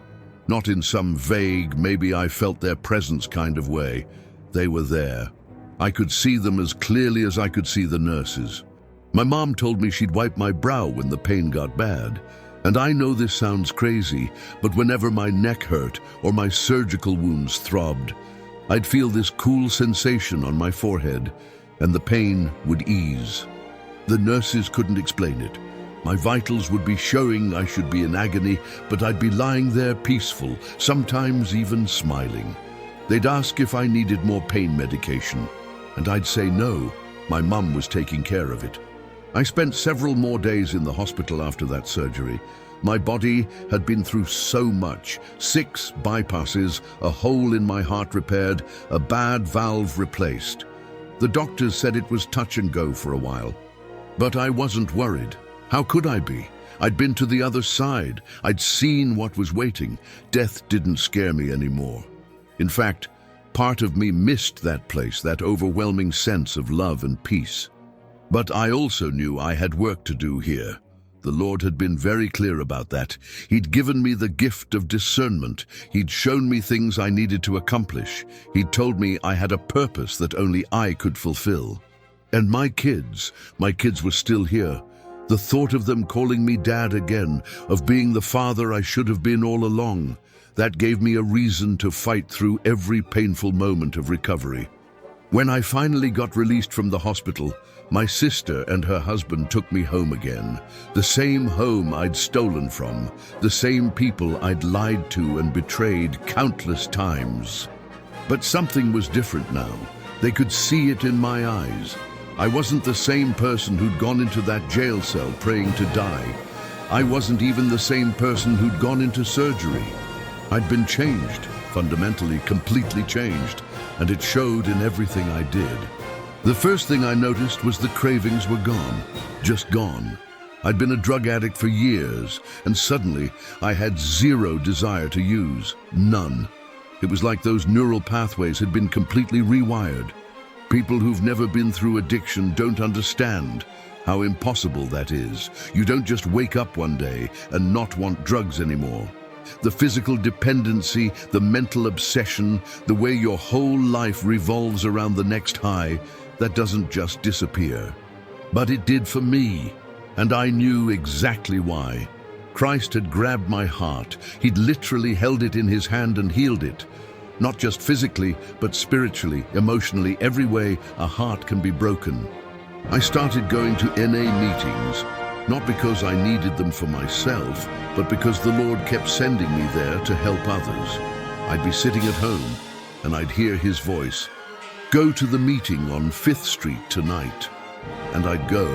Not in some vague, maybe I felt their presence kind of way. They were there. I could see them as clearly as I could see the nurses. My mom told me she'd wipe my brow when the pain got bad. And I know this sounds crazy, but whenever my neck hurt or my surgical wounds throbbed, I'd feel this cool sensation on my forehead, and the pain would ease. The nurses couldn't explain it. My vitals would be showing I should be in agony, but I'd be lying there peaceful, sometimes even smiling. They'd ask if I needed more pain medication, and I'd say no, my mum was taking care of it. I spent several more days in the hospital after that surgery. My body had been through so much, 6 bypasses, a hole in my heart repaired, a bad valve replaced. The doctors said it was touch and go for a while. But I wasn't worried. How could I be? I'd been to the other side. I'd seen what was waiting. Death didn't scare me anymore. In fact, part of me missed that place, that overwhelming sense of love and peace. But I also knew I had work to do here. The Lord had been very clear about that. He'd given me the gift of discernment. He'd shown me things I needed to accomplish. He'd told me I had a purpose that only I could fulfill. And my kids were still here. The thought of them calling me Dad again, of being the father I should have been all along, that gave me a reason to fight through every painful moment of recovery. When I finally got released from the hospital, my sister and her husband took me home again. The same home I'd stolen from, the same people I'd lied to and betrayed countless times. But something was different now. They could see it in my eyes. I wasn't the same person who'd gone into that jail cell praying to die. I wasn't even the same person who'd gone into surgery. I'd been changed, fundamentally, completely changed, and it showed in everything I did. The first thing I noticed was the cravings were gone, just gone. I'd been a drug addict for years, and suddenly I had zero desire to use, none. It was like those neural pathways had been completely rewired. People who've never been through addiction don't understand how impossible that is. You don't just wake up one day and not want drugs anymore. The physical dependency, the mental obsession, the way your whole life revolves around the next high, that doesn't just disappear. But it did for me, and I knew exactly why. Christ had grabbed my heart. He'd literally held it in his hand and healed it. Not just physically, but spiritually, emotionally, every way a heart can be broken. I started going to NA meetings, not because I needed them for myself, but because the Lord kept sending me there to help others. I'd be sitting at home, and I'd hear his voice, "Go to the meeting on 5th Street tonight." And I'd go,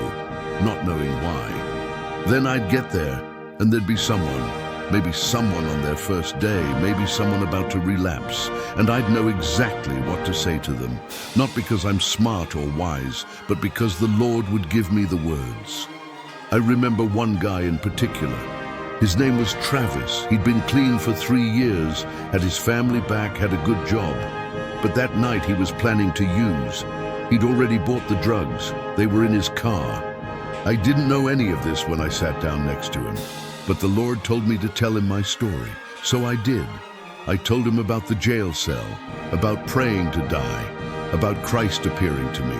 not knowing why. Then I'd get there, and there'd be someone, maybe someone on their first day, maybe someone about to relapse, and I'd know exactly what to say to them, not because I'm smart or wise, but because the Lord would give me the words. I remember one guy in particular. His name was Travis. He'd been clean for 3 years, had his family back, had a good job. But that night he was planning to use. He'd already bought the drugs. They were in his car. I didn't know any of this when I sat down next to him, but the Lord told me to tell him my story, so I did. I told him about the jail cell, about praying to die, about Christ appearing to me.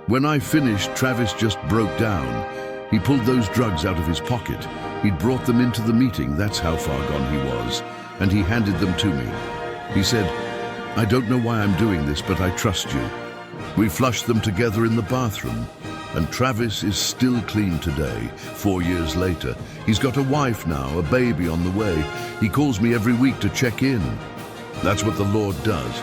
When I finished, Travis just broke down. He pulled those drugs out of his pocket. He'd brought them into the meeting, that's how far gone he was, and he handed them to me. He said, "I don't know why I'm doing this, but I trust you." We flushed them together in the bathroom, and Travis is still clean today, 4 years later. He's got a wife now, a baby on the way. He calls me every week to check in. That's what the Lord does.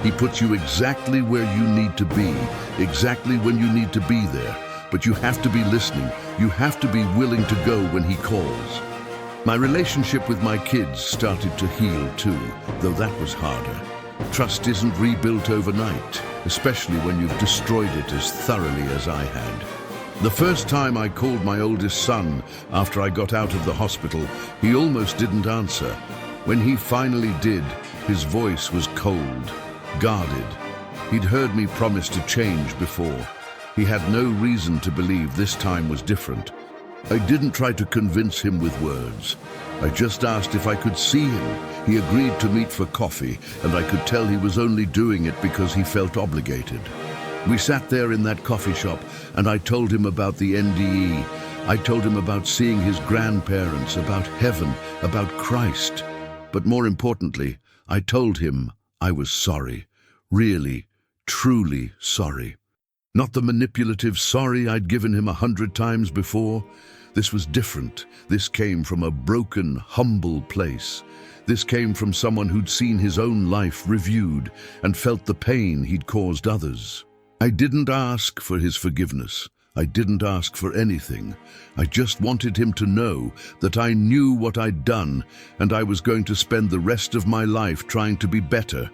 He puts you exactly where you need to be, exactly when you need to be there. But you have to be listening. You have to be willing to go when he calls. My relationship with my kids started to heal too, though that was harder. Trust isn't rebuilt overnight, especially when you've destroyed it as thoroughly as I had. The first time I called my oldest son after I got out of the hospital, he almost didn't answer. When he finally did, his voice was cold, guarded. He'd heard me promise to change before. He had no reason to believe this time was different. I didn't try to convince him with words. I just asked if I could see him. He agreed to meet for coffee, and I could tell he was only doing it because he felt obligated. We sat there in that coffee shop, and I told him about the NDE. I told him about seeing his grandparents, about heaven, about Christ. But more importantly, I told him I was sorry. Really, truly sorry. Not the manipulative sorry I'd given him 100 times before. This was different. This came from a broken, humble place. This came from someone who'd seen his own life reviewed and felt the pain he'd caused others. I didn't ask for his forgiveness. I didn't ask for anything. I just wanted him to know that I knew what I'd done, and I was going to spend the rest of my life trying to be better.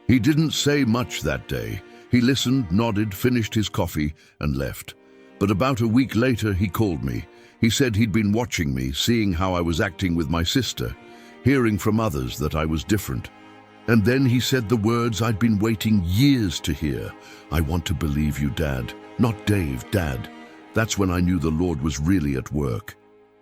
He didn't say much that day. He listened, nodded, finished his coffee, and left. But about a week later, he called me. He said he'd been watching me, seeing how I was acting with my sister, hearing from others that I was different. And then he said the words I'd been waiting years to hear. "I want to believe you, Dad. Not Dave, Dad." That's when I knew the Lord was really at work.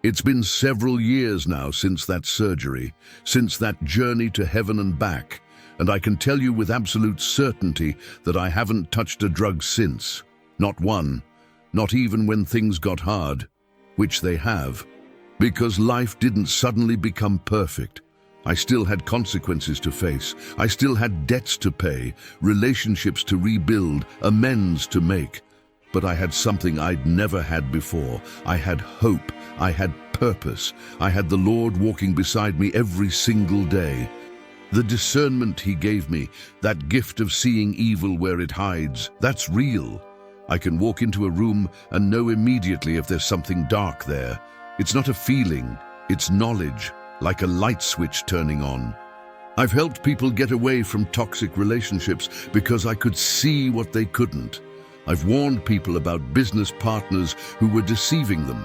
It's been several years now since that surgery, since that journey to heaven and back, and I can tell you with absolute certainty that I haven't touched a drug since. Not one. Not even when things got hard, which they have. Because life didn't suddenly become perfect. I still had consequences to face. I still had debts to pay, relationships to rebuild, amends to make. But I had something I'd never had before. I had hope. I had purpose. I had the Lord walking beside me every single day. The discernment He gave me, that gift of seeing evil where it hides, that's real. I can walk into a room and know immediately if there's something dark there. It's not a feeling, it's knowledge, like a light switch turning on. I've helped people get away from toxic relationships because I could see what they couldn't. I've warned people about business partners who were deceiving them.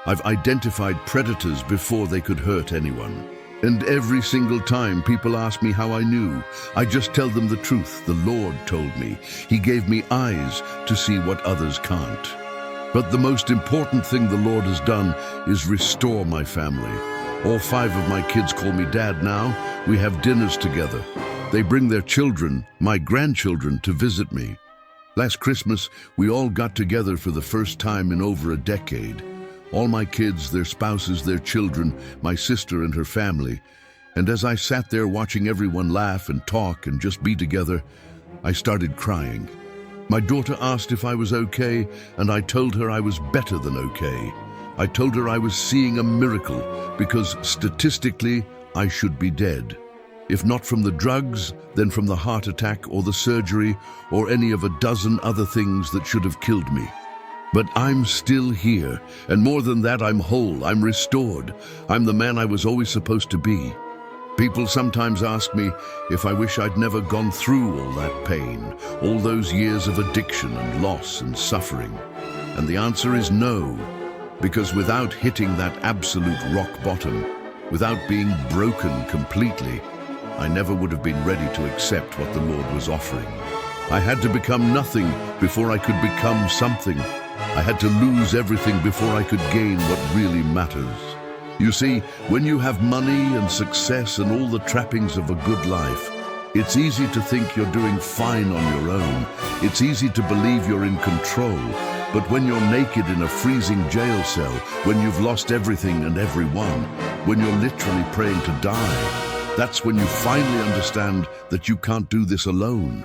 I've identified predators before they could hurt anyone. And every single time people ask me how I knew, I just tell them the truth. The Lord told me. He gave me eyes to see what others can't. But the most important thing the Lord has done is restore my family. All 5 of my kids call me Dad now. We have dinners together. They bring their children, my grandchildren, to visit me. Last Christmas, we all got together for the first time in over a decade. All my kids, their spouses, their children, my sister and her family. And as I sat there watching everyone laugh and talk and just be together, I started crying. My daughter asked if I was okay, and I told her I was better than okay. I told her I was seeing a miracle, because statistically, I should be dead. If not from the drugs, then from the heart attack or the surgery or any of a dozen other things that should have killed me. But I'm still here, and more than that, I'm whole, I'm restored. I'm the man I was always supposed to be. People sometimes ask me if I wish I'd never gone through all that pain, all those years of addiction and loss and suffering. And the answer is no, because without hitting that absolute rock bottom, without being broken completely, I never would have been ready to accept what the Lord was offering. I had to become nothing before I could become something. I had to lose everything before I could gain what really matters. You see, when you have money and success and all the trappings of a good life, it's easy to think you're doing fine on your own. It's easy to believe you're in control. But when you're naked in a freezing jail cell, when you've lost everything and everyone, when you're literally praying to die, that's when you finally understand that you can't do this alone.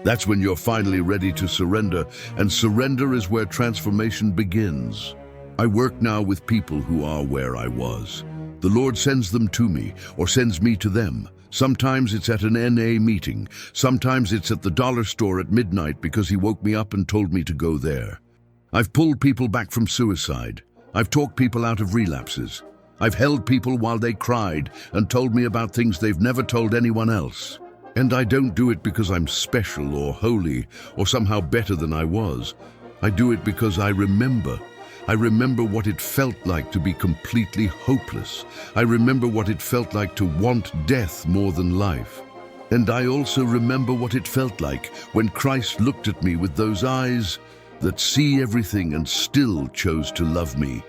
That's when you're finally ready to surrender, and surrender is where transformation begins. I work now with people who are where I was. The Lord sends them to me, or sends me to them. Sometimes it's at an NDE meeting. Sometimes it's at the dollar store at midnight because He woke me up and told me to go there. I've pulled people back from suicide. I've talked people out of relapses. I've held people while they cried and told me about things they've never told anyone else. And I don't do it because I'm special or holy or somehow better than I was. I do it because I remember. I remember what it felt like to be completely hopeless. I remember what it felt like to want death more than life. And I also remember what it felt like when Christ looked at me with those eyes that see everything and still chose to love me.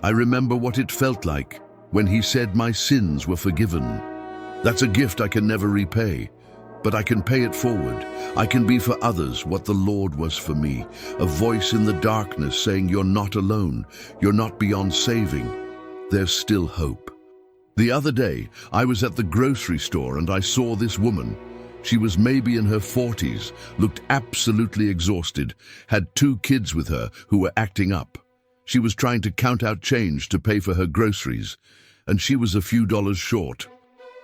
I remember what it felt like when He said my sins were forgiven. That's a gift I can never repay. But I can pay it forward. I can be for others what the Lord was for me. A voice in the darkness saying, you're not alone. You're not beyond saving. There's still hope. The other day, I was at the grocery store and I saw this woman. She was maybe in her 40s, looked absolutely exhausted, had 2 kids with her who were acting up. She was trying to count out change to pay for her groceries, and she was a few dollars short.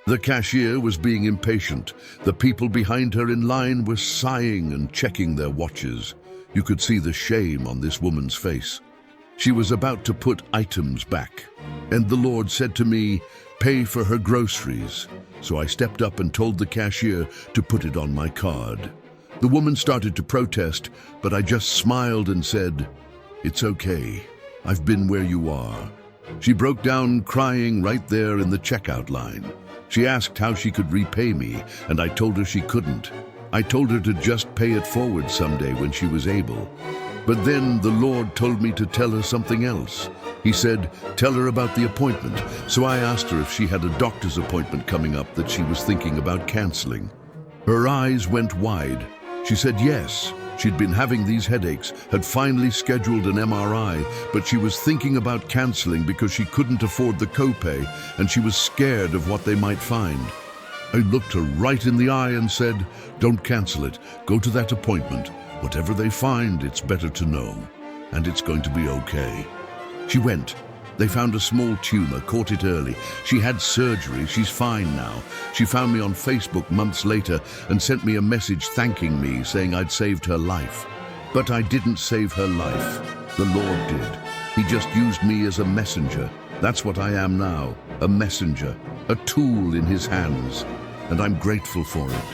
The cashier was being impatient. The people behind her in line were sighing and checking their watches. You could see the shame on this woman's face. She was about to put items back. And the Lord said to me, pay for her groceries. So I stepped up and told the cashier to put it on my card. The woman started to protest, but I just smiled and said, it's okay. I've been where you are." She broke down crying right there in the checkout line. She asked how she could repay me, and I told her she couldn't. I told her to just pay it forward someday when she was able. But then the Lord told me to tell her something else. He said, "Tell her about the appointment." So I asked her if she had a doctor's appointment coming up that she was thinking about canceling. Her eyes went wide. She said yes. She'd been having these headaches, had finally scheduled an MRI, but she was thinking about canceling because she couldn't afford the copay and she was scared of what they might find. I looked her right in the eye and said, "Don't cancel it. Go to that appointment. Whatever they find, it's better to know. And it's going to be okay." She went. They found a small tumor, caught it early. She had surgery. She's fine now. She found me on Facebook months later and sent me a message thanking me, saying I'd saved her life. But I didn't save her life. The Lord did. He just used me as a messenger. That's what I am now, a messenger, a tool in his hands. And I'm grateful for it.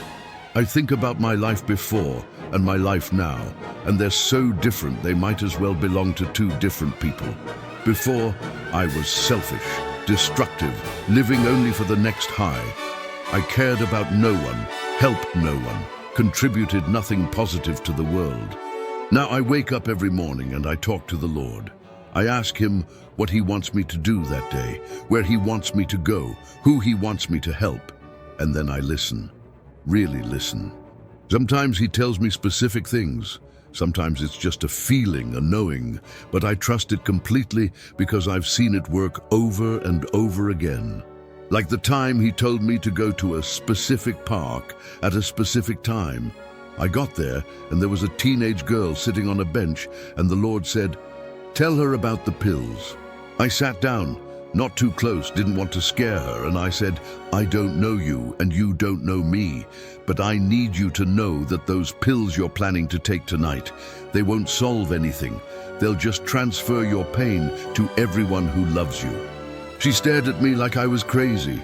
I think about my life before and my life now, and they're so different they might as well belong to two different people. Before, I was selfish, destructive, living only for the next high. I cared about no one, helped no one, contributed nothing positive to the world. Now I wake up every morning and I talk to the Lord. I ask him what he wants me to do that day, where he wants me to go, who he wants me to help. And then I listen, really listen. Sometimes he tells me specific things. Sometimes it's just a feeling, a knowing, but I trust it completely because I've seen it work over and over again. Like the time he told me to go to a specific park at a specific time. I got there and there was a teenage girl sitting on a bench and the Lord said, "Tell her about the pills." I sat down, not too close, didn't want to scare her, and I said, "I don't know you and you don't know me, but I need you to know that those pills you're planning to take tonight, they won't solve anything. They'll just transfer your pain to everyone who loves you." She stared at me like I was crazy,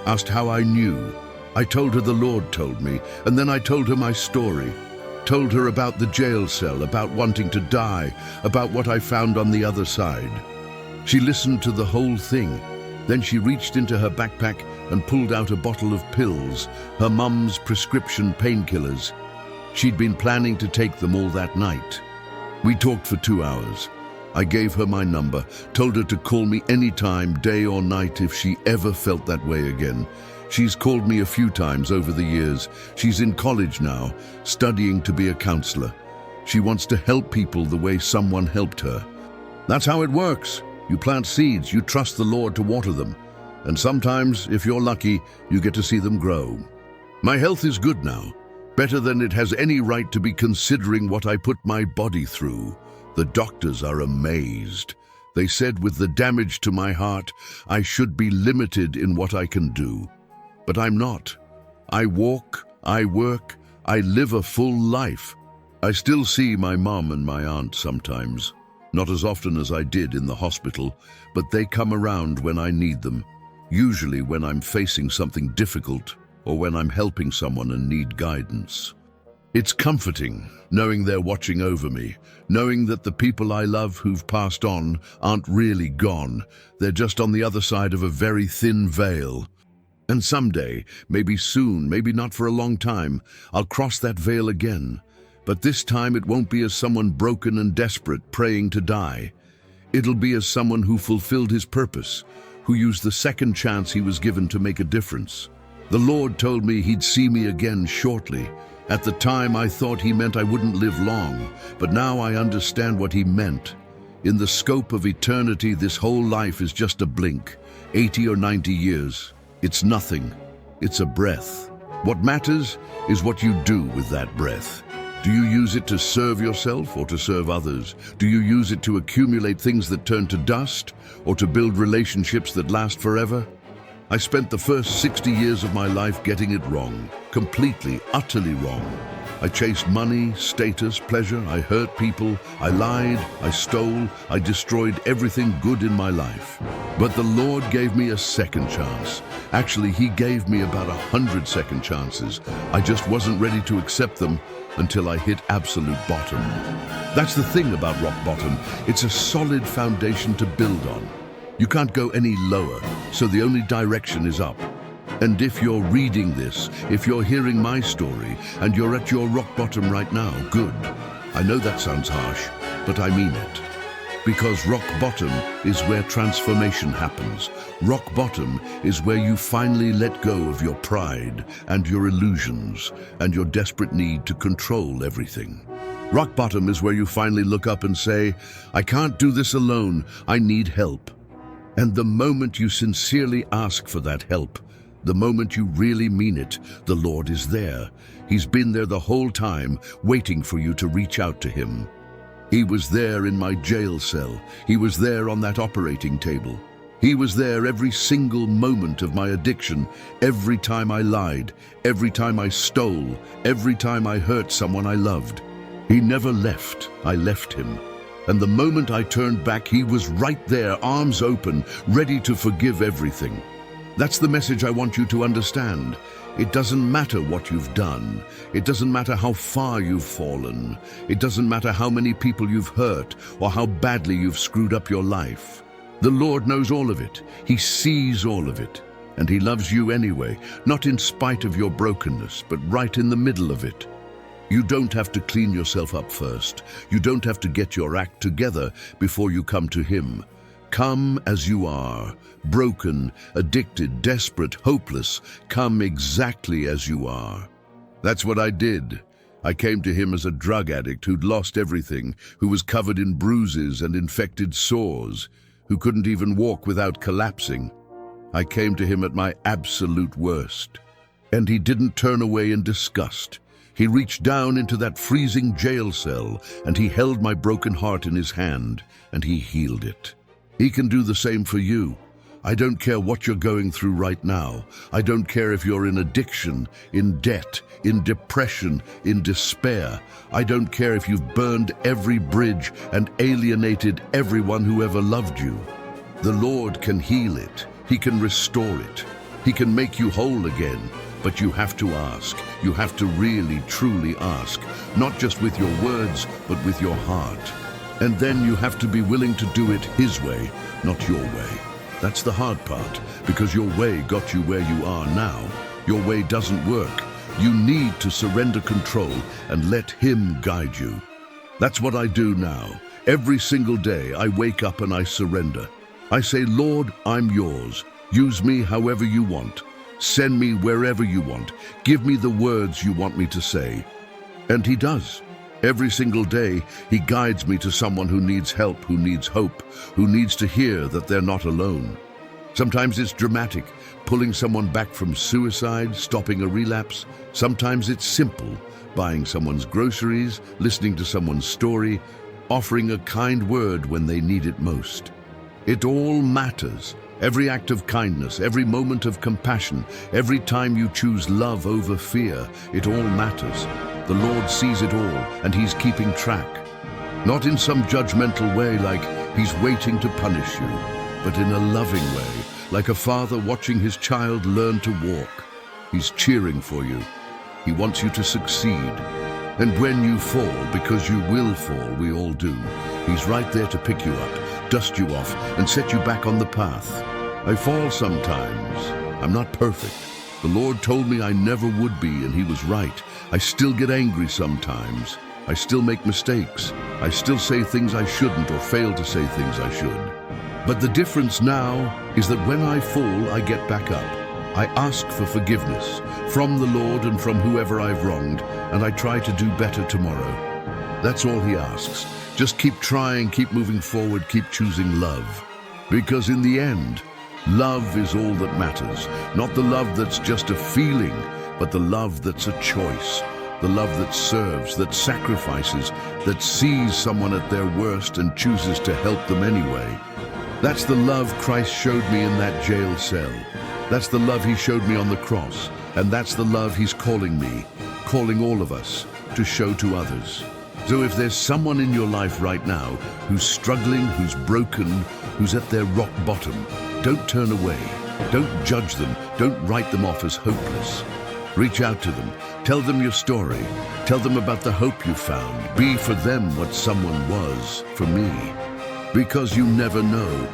asked how I knew. I told her the Lord told me, and then I told her my story. Told her about the jail cell, about wanting to die, about what I found on the other side. She listened to the whole thing. Then she reached into her backpack and pulled out a bottle of pills, her mum's prescription painkillers. She'd been planning to take them all that night. We talked for 2 hours. I gave her my number, told her to call me anytime, day or night, if she ever felt that way again. She's called me a few times over the years. She's in college now, studying to be a counselor. She wants to help people the way someone helped her. That's how it works. You plant seeds, you trust the Lord to water them. And sometimes, if you're lucky, you get to see them grow. My health is good now, better than it has any right to be considering what I put my body through. The doctors are amazed. They said with the damage to my heart, I should be limited in what I can do. But I'm not. I walk, I work, I live a full life. I still see my mom and my aunt sometimes. Not as often as I did in the hospital, but they come around when I need them. Usually when I'm facing something difficult or when I'm helping someone and need guidance. It's comforting knowing they're watching over me, knowing that the people I love who've passed on aren't really gone. They're just on the other side of a very thin veil. And someday, maybe soon, maybe not for a long time, I'll cross that veil again. But this time it won't be as someone broken and desperate praying to die. It'll be as someone who fulfilled his purpose, who used the second chance he was given to make a difference. The Lord told me he'd see me again shortly. At the time I thought he meant I wouldn't live long, but now I understand what he meant. In the scope of eternity, this whole life is just a blink, 80 or 90 years. It's nothing. It's a breath. What matters is what you do with that breath. Do you use it to serve yourself or to serve others? Do you use it to accumulate things that turn to dust or to build relationships that last forever? I spent the first 60 years of my life getting it wrong, completely, utterly wrong. I chased money, status, pleasure, I hurt people, I lied, I stole, I destroyed everything good in my life. But the Lord gave me a second chance. Actually, he gave me about 100 second chances. I just wasn't ready to accept them, until I hit absolute bottom. That's the thing about rock bottom. It's a solid foundation to build on. You can't go any lower, so the only direction is up. And if you're reading this, if you're hearing my story, and you're at your rock bottom right now, good. I know that sounds harsh, but I mean it. Because rock bottom is where transformation happens. Rock bottom is where you finally let go of your pride and your illusions and your desperate need to control everything. Rock bottom is where you finally look up and say, I can't do this alone, I need help. And the moment you sincerely ask for that help, the moment you really mean it, the Lord is there. He's been there the whole time, waiting for you to reach out to him. He was there in my jail cell. He was there on that operating table. He was there every single moment of my addiction, every time I lied, every time I stole, every time I hurt someone I loved. He never left. I left him. And the moment I turned back, he was right there, arms open, ready to forgive everything. That's the message I want you to understand. It doesn't matter what you've done. It doesn't matter how far you've fallen. It doesn't matter how many people you've hurt or how badly you've screwed up your life. The Lord knows all of it. He sees all of it. And he loves you anyway, not in spite of your brokenness, but right in the middle of it. You don't have to clean yourself up first. You don't have to get your act together before you come to him. Come as you are, broken, addicted, desperate, hopeless. Come exactly as you are. That's what I did. I came to him as a drug addict who'd lost everything, who was covered in bruises and infected sores, who couldn't even walk without collapsing. I came to him at my absolute worst. And he didn't turn away in disgust. He reached down into that freezing jail cell and he held my broken heart in his hand and he healed it. He can do the same for you. I don't care what you're going through right now. I don't care if you're in addiction, in debt, in depression, in despair. I don't care if you've burned every bridge and alienated everyone who ever loved you. The Lord can heal it. He can restore it. He can make you whole again. But you have to ask. You have to really, truly ask. Not just with your words, but with your heart. And then you have to be willing to do it his way, not your way. That's the hard part, because your way got you where you are now. Your way doesn't work. You need to surrender control and let him guide you. That's what I do now. Every single day I wake up and I surrender. I say, Lord, I'm yours. Use me however you want. Send me wherever you want. Give me the words you want me to say. And he does. Every single day, he guides me to someone who needs help, who needs hope, who needs to hear that they're not alone. Sometimes it's dramatic, pulling someone back from suicide, stopping a relapse. Sometimes it's simple, buying someone's groceries, listening to someone's story, offering a kind word when they need it most. It all matters. Every act of kindness, every moment of compassion, every time you choose love over fear, it all matters. The Lord sees it all, and he's keeping track. Not in some judgmental way like he's waiting to punish you, but in a loving way, like a father watching his child learn to walk. He's cheering for you. He wants you to succeed. And when you fall, because you will fall, we all do, he's right there to pick you up, dust you off, and set you back on the path. I fall sometimes. I'm not perfect. The Lord told me I never would be, and he was right. I still get angry sometimes. I still make mistakes. I still say things I shouldn't or fail to say things I should. But the difference now is that when I fall, I get back up. I ask for forgiveness from the Lord and from whoever I've wronged, and I try to do better tomorrow. That's all he asks. Just keep trying, keep moving forward, keep choosing love. Because in the end, love is all that matters. Not the love that's just a feeling, but the love that's a choice. The love that serves, that sacrifices, that sees someone at their worst and chooses to help them anyway. That's the love Christ showed me in that jail cell. That's the love he showed me on the cross. And that's the love he's calling me, calling all of us, to show to others. So if there's someone in your life right now who's struggling, who's broken, who's at their rock bottom, don't turn away. Don't judge them. Don't write them off as hopeless. Reach out to them. Tell them your story. Tell them about the hope you found. Be for them what someone was for me. Because you never know.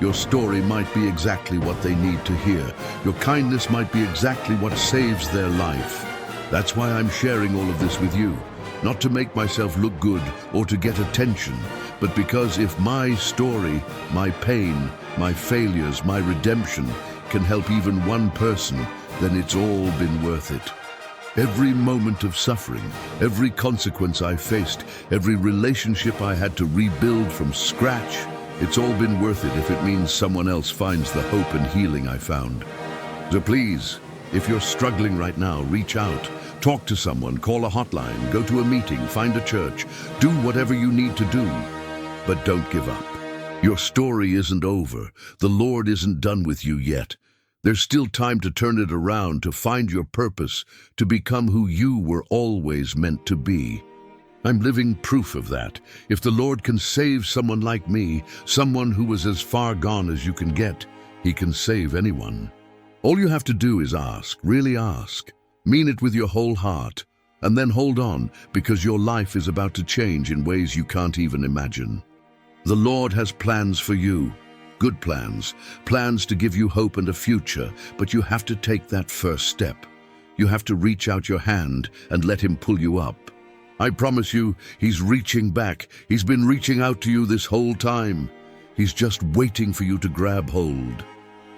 Your story might be exactly what they need to hear. Your kindness might be exactly what saves their life. That's why I'm sharing all of this with you. Not to make myself look good or to get attention, but because if my story, my pain, my failures, my redemption can help even one person, then it's all been worth it. Every moment of suffering, every consequence I faced, every relationship I had to rebuild from scratch, it's all been worth it if it means someone else finds the hope and healing I found. So please, if you're struggling right now, reach out. Talk to someone, call a hotline, go to a meeting, find a church. Do whatever you need to do, but don't give up. Your story isn't over. The Lord isn't done with you yet. There's still time to turn it around, to find your purpose, to become who you were always meant to be. I'm living proof of that. If the Lord can save someone like me, someone who was as far gone as you can get, He can save anyone. All you have to do is ask, really ask. Mean it with your whole heart, and then hold on, because your life is about to change in ways you can't even imagine. The Lord has plans for you, good plans, plans to give you hope and a future, but you have to take that first step. You have to reach out your hand and let Him pull you up. I promise you, He's reaching back. He's been reaching out to you this whole time. He's just waiting for you to grab hold.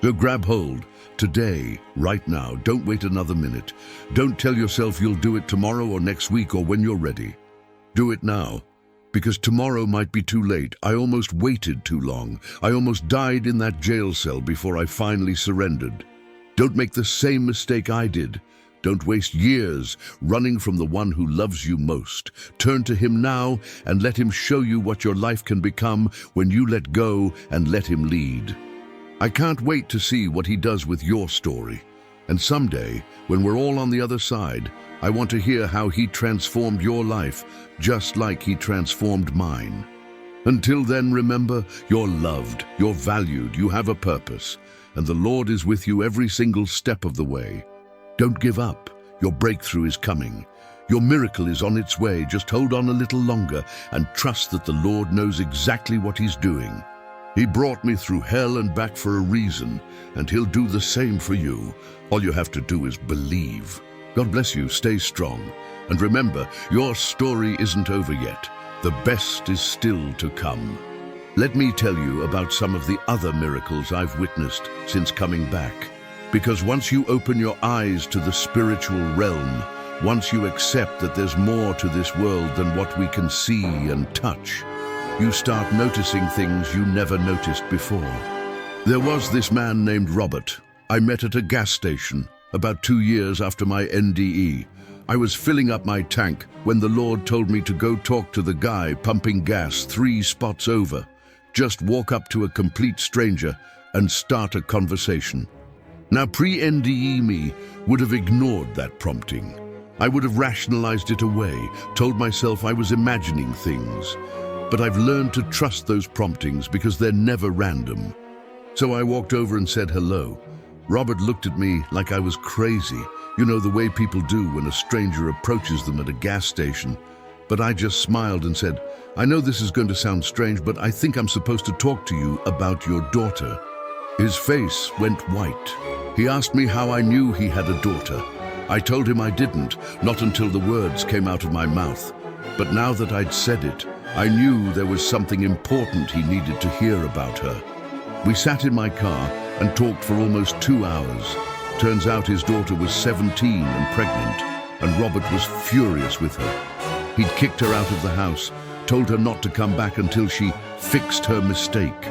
So grab hold, today, right now. Don't wait another minute. Don't tell yourself you'll do it tomorrow or next week or when you're ready. Do it now, because tomorrow might be too late. I almost waited too long. I almost died in that jail cell before I finally surrendered. Don't make the same mistake I did. Don't waste years running from the one who loves you most. Turn to Him now and let Him show you what your life can become when you let go and let Him lead. I can't wait to see what He does with your story. And someday, when we're all on the other side, I want to hear how He transformed your life, just like He transformed mine. Until then, remember, you're loved, you're valued, you have a purpose, and the Lord is with you every single step of the way. Don't give up. Your breakthrough is coming. Your miracle is on its way. Just hold on a little longer and trust that the Lord knows exactly what He's doing. He brought me through hell and back for a reason, and He'll do the same for you. All you have to do is believe. God bless you. Stay strong. And remember, your story isn't over yet. The best is still to come. Let me tell you about some of the other miracles I've witnessed since coming back. Because once you open your eyes to the spiritual realm, once you accept that there's more to this world than what we can see and touch, you start noticing things you never noticed before. There was this man named Robert. I met at a gas station about 2 years after my NDE. I was filling up my tank when the Lord told me to go talk to the guy pumping gas 3 spots over. Just walk up to a complete stranger and start a conversation. Now, pre-NDE me would have ignored that prompting. I would have rationalized it away, told myself I was imagining things. But I've learned to trust those promptings because they're never random. So I walked over and said hello. Robert looked at me like I was crazy. You know, the way people do when a stranger approaches them at a gas station. But I just smiled and said, I know this is going to sound strange, but I think I'm supposed to talk to you about your daughter. His face went white. He asked me how I knew he had a daughter. I told him I didn't, not until the words came out of my mouth. But now that I'd said it, I knew there was something important he needed to hear about her. We sat in my car and talked for almost 2 hours. Turns out his daughter was 17 and pregnant, and Robert was furious with her. He'd kicked her out of the house, told her not to come back until she fixed her mistake.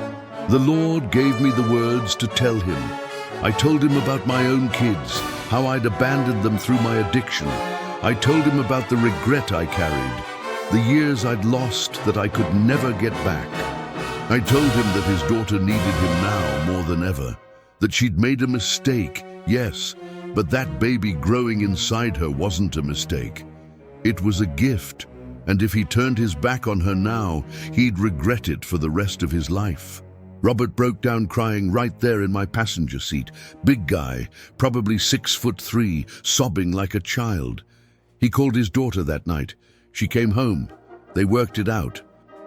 The Lord gave me the words to tell him. I told him about my own kids, how I'd abandoned them through my addiction. I told him about the regret I carried, the years I'd lost that I could never get back. I told him that his daughter needed him now more than ever, that she'd made a mistake, yes, but that baby growing inside her wasn't a mistake. It was a gift, and if he turned his back on her now, he'd regret it for the rest of his life. Robert broke down crying right there in my passenger seat. Big guy, probably 6'3", sobbing like a child. He called his daughter that night. She came home. They worked it out.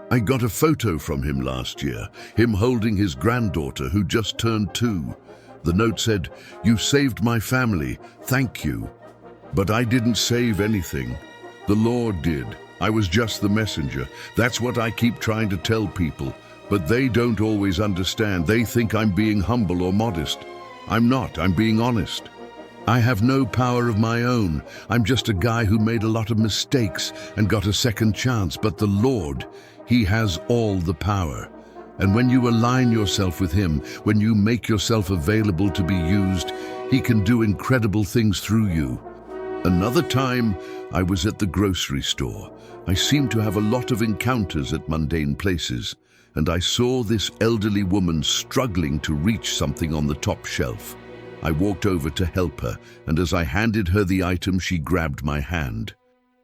I got a photo from him last year, him holding his granddaughter who just turned 2. The note said, "You saved my family, thank you." But I didn't save anything. The Lord did. I was just the messenger. That's what I keep trying to tell people. But they don't always understand. They think I'm being humble or modest. I'm not. I'm being honest. I have no power of my own. I'm just a guy who made a lot of mistakes and got a second chance. But the Lord, He has all the power. And when you align yourself with Him, when you make yourself available to be used, He can do incredible things through you. Another time, I was at the grocery store. I seemed to have a lot of encounters at mundane places, and I saw this elderly woman struggling to reach something on the top shelf. I walked over to help her, and as I handed her the item, she grabbed my hand.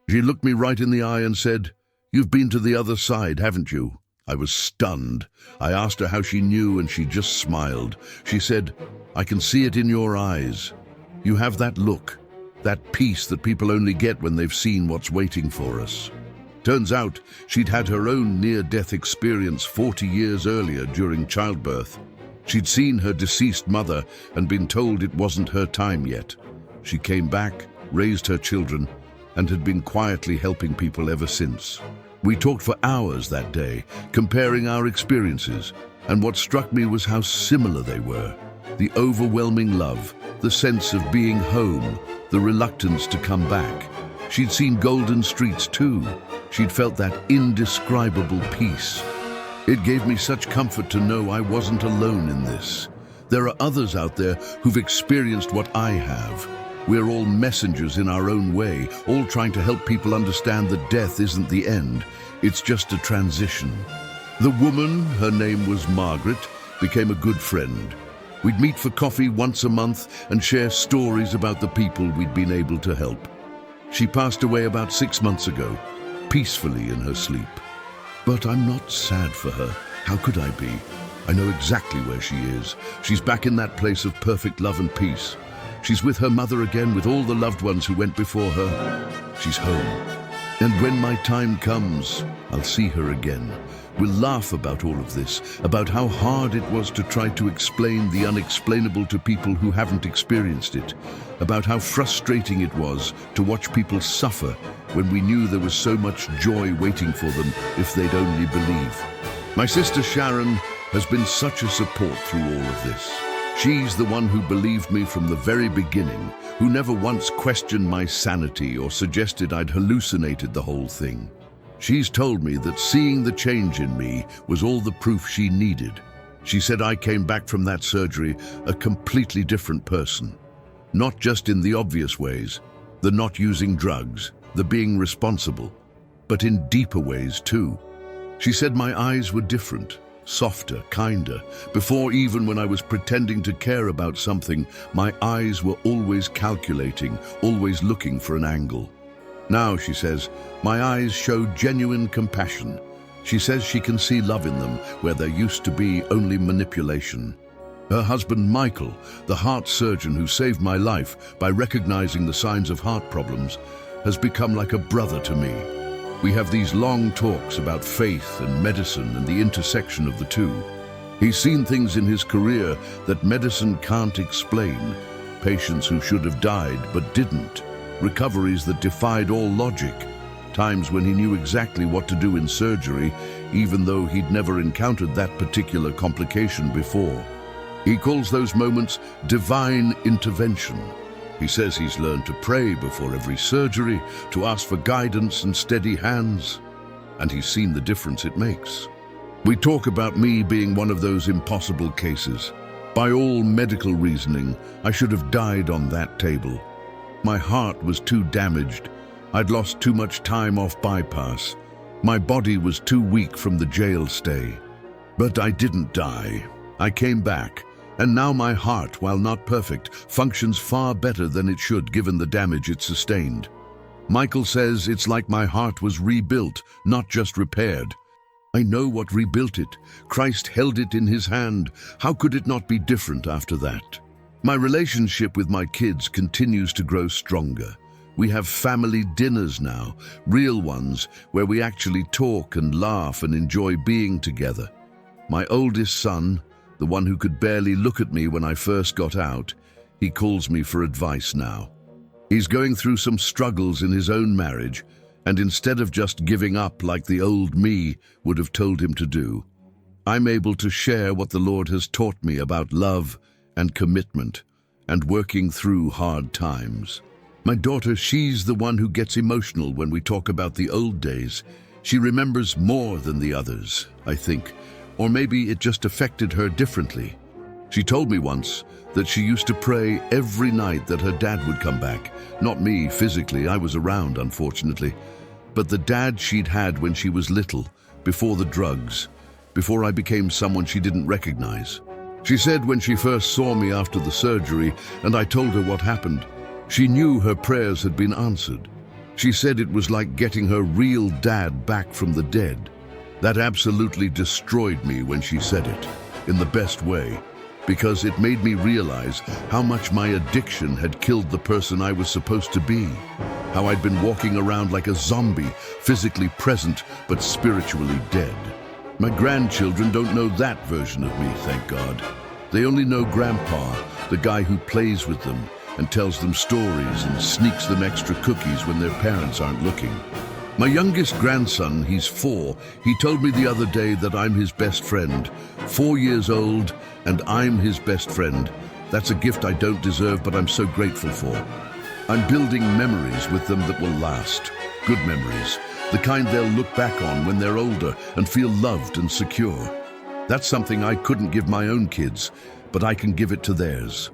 She looked me right in the eye and said, "You've been to the other side, haven't you?" I was stunned. I asked her how she knew, and she just smiled. She said, "I can see it in your eyes. You have that look, that peace that people only get when they've seen what's waiting for us." Turns out she'd had her own near-death experience 40 years earlier during childbirth. She'd seen her deceased mother and been told it wasn't her time yet. She came back, raised her children, and had been quietly helping people ever since. We talked for hours that day, comparing our experiences, and what struck me was how similar they were. The overwhelming love, the sense of being home, the reluctance to come back. She'd seen golden streets too. She'd felt that indescribable peace. It gave me such comfort to know I wasn't alone in this. There are others out there who've experienced what I have. We're all messengers in our own way, all trying to help people understand that death isn't the end. It's just a transition. The woman, her name was Margaret, became a good friend. We'd meet for coffee once a month and share stories about the people we'd been able to help. She passed away about 6 months ago, peacefully in her sleep. But I'm not sad for her. How could I be? I know exactly where she is. She's back in that place of perfect love and peace. She's with her mother again, with all the loved ones who went before her. She's home. And when my time comes, I'll see her again. We'll laugh about all of this, about how hard it was to try to explain the unexplainable to people who haven't experienced it, about how frustrating it was to watch people suffer when we knew there was so much joy waiting for them if they'd only believe. My sister Sharon has been such a support through all of this. She's the one who believed me from the very beginning, who never once questioned my sanity or suggested I'd hallucinated the whole thing. She's told me that seeing the change in me was all the proof she needed. She said I came back from that surgery a completely different person. Not just in the obvious ways, the not using drugs, the being responsible, but in deeper ways too. She said my eyes were different, softer, kinder. Before, even when I was pretending to care about something, my eyes were always calculating, always looking for an angle. Now, she says, my eyes show genuine compassion. She says she can see love in them where there used to be only manipulation. Her husband, Michael, the heart surgeon who saved my life by recognizing the signs of heart problems, has become like a brother to me. We have these long talks about faith and medicine and the intersection of the two. He's seen things in his career that medicine can't explain. Patients who should have died but didn't. Recoveries that defied all logic. Times when he knew exactly what to do in surgery, even though he'd never encountered that particular complication before. He calls those moments divine intervention. He says he's learned to pray before every surgery, to ask for guidance and steady hands, and he's seen the difference it makes. We talk about me being one of those impossible cases. By all medical reasoning, I should have died on that table. My heart was too damaged. I'd lost too much time off bypass. My body was too weak from the jail stay. But I didn't die. I came back, and now my heart, while not perfect, functions far better than it should given the damage it sustained. Michael says it's like my heart was rebuilt, not just repaired. I know what rebuilt it. Christ held it in his hand. How could it not be different after that? My relationship with my kids continues to grow stronger. We have family dinners now, real ones, where we actually talk and laugh and enjoy being together. My oldest son, the one who could barely look at me when I first got out, he calls me for advice now. He's going through some struggles in his own marriage, and instead of just giving up like the old me would have told him to do, I'm able to share what the Lord has taught me about love and commitment and working through hard times. My daughter, she's the one who gets emotional when we talk about the old days. She remembers more than the others, I think, or maybe it just affected her differently. She told me once that she used to pray every night that her dad would come back. Not me physically, I was around, unfortunately, but the dad she'd had when she was little, before the drugs, before I became someone she didn't recognize. She said when she first saw me after the surgery and I told her what happened, she knew her prayers had been answered. She said it was like getting her real dad back from the dead. That absolutely destroyed me when she said it, in the best way, because it made me realize how much my addiction had killed the person I was supposed to be, how I'd been walking around like a zombie, physically present but spiritually dead. My grandchildren don't know that version of me, thank God. They only know Grandpa, the guy who plays with them and tells them stories and sneaks them extra cookies when their parents aren't looking. My youngest grandson, he's 4, he told me the other day that I'm his best friend. 4 years old, and I'm his best friend. That's a gift I don't deserve, but I'm so grateful for. I'm building memories with them that will last. Good memories, the kind they'll look back on when they're older and feel loved and secure. That's something I couldn't give my own kids, but I can give it to theirs.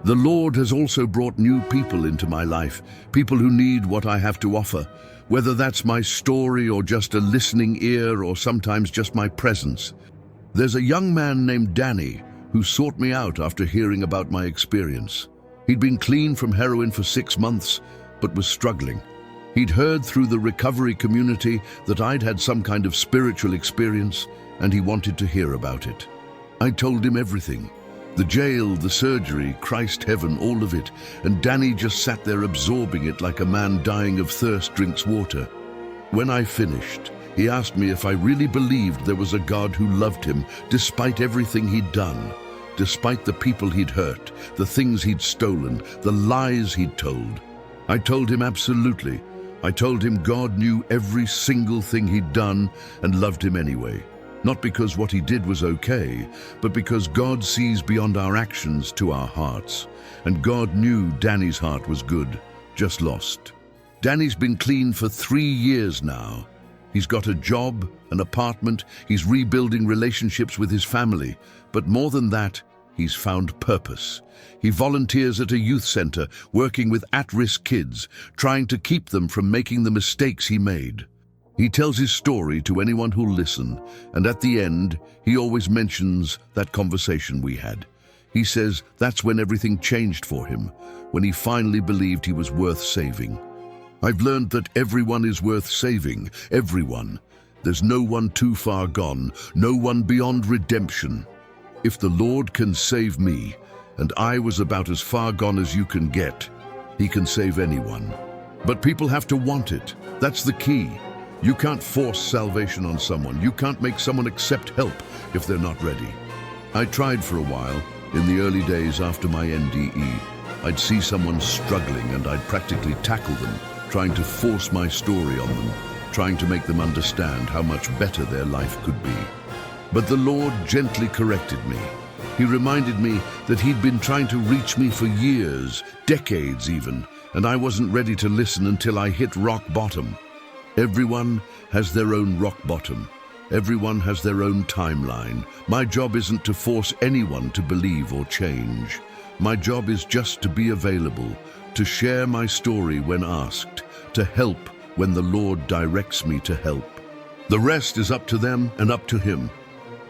The Lord has also brought new people into my life, people who need what I have to offer, whether that's my story or just a listening ear or sometimes just my presence. There's a young man named Danny who sought me out after hearing about my experience. He'd been clean from heroin for 6 months, but was struggling. He'd heard through the recovery community that I'd had some kind of spiritual experience, and he wanted to hear about it. I told him everything. The jail, the surgery, Christ, heaven, all of it, and Danny just sat there absorbing it like a man dying of thirst drinks water. When I finished, he asked me if I really believed there was a God who loved him despite everything he'd done, despite the people he'd hurt, the things he'd stolen, the lies he'd told. I told him absolutely. I told him God knew every single thing he'd done and loved him anyway. Not because what he did was okay, but because God sees beyond our actions to our hearts. And God knew Danny's heart was good, just lost. Danny's been clean for 3 years now. He's got a job, an apartment, he's rebuilding relationships with his family. But more than that, he's found purpose. He volunteers at a youth center, working with at-risk kids, trying to keep them from making the mistakes he made. He tells his story to anyone who'll listen, and at the end, he always mentions that conversation we had. He says that's when everything changed for him, when he finally believed he was worth saving. I've learned that everyone is worth saving, everyone. There's no one too far gone, no one beyond redemption. If the Lord can save me, and I was about as far gone as you can get, he can save anyone. But people have to want it. That's the key. You can't force salvation on someone. You can't make someone accept help if they're not ready. I tried for a while, in the early days after my NDE. I'd see someone struggling and I'd practically tackle them, trying to force my story on them, trying to make them understand how much better their life could be. But the Lord gently corrected me. He reminded me that he'd been trying to reach me for years, decades even, and I wasn't ready to listen until I hit rock bottom. Everyone has their own rock bottom. Everyone has their own timeline. My job isn't to force anyone to believe or change. My job is just to be available, to share my story when asked, to help when the Lord directs me to help. The rest is up to them and up to Him.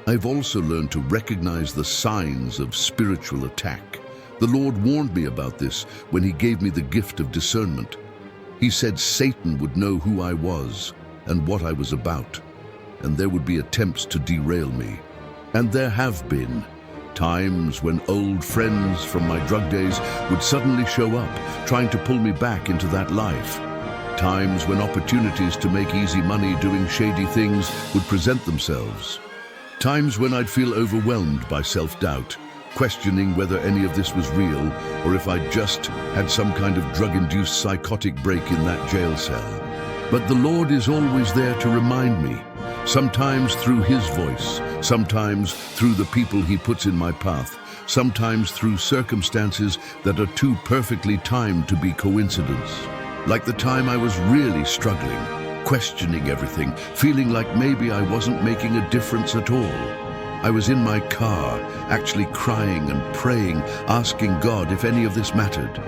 I've also learned to recognize the signs of spiritual attack. The Lord warned me about this when He gave me the gift of discernment. He said Satan would know who I was and what I was about. and there would be attempts to derail me. And there have been times when old friends from my drug days would suddenly show up, trying to pull me back into that life. Times when opportunities to make easy money doing shady things would present themselves. Times when I'd feel overwhelmed by self-doubt, questioning whether any of this was real or if I'd just had some kind of drug-induced psychotic break in that jail cell. But the Lord is always there to remind me, sometimes through His voice, sometimes through the people He puts in my path, sometimes through circumstances that are too perfectly timed to be coincidence. Like the time I was really struggling, questioning everything, feeling like maybe I wasn't making a difference at all. I was in my car, actually crying and praying, asking God if any of this mattered.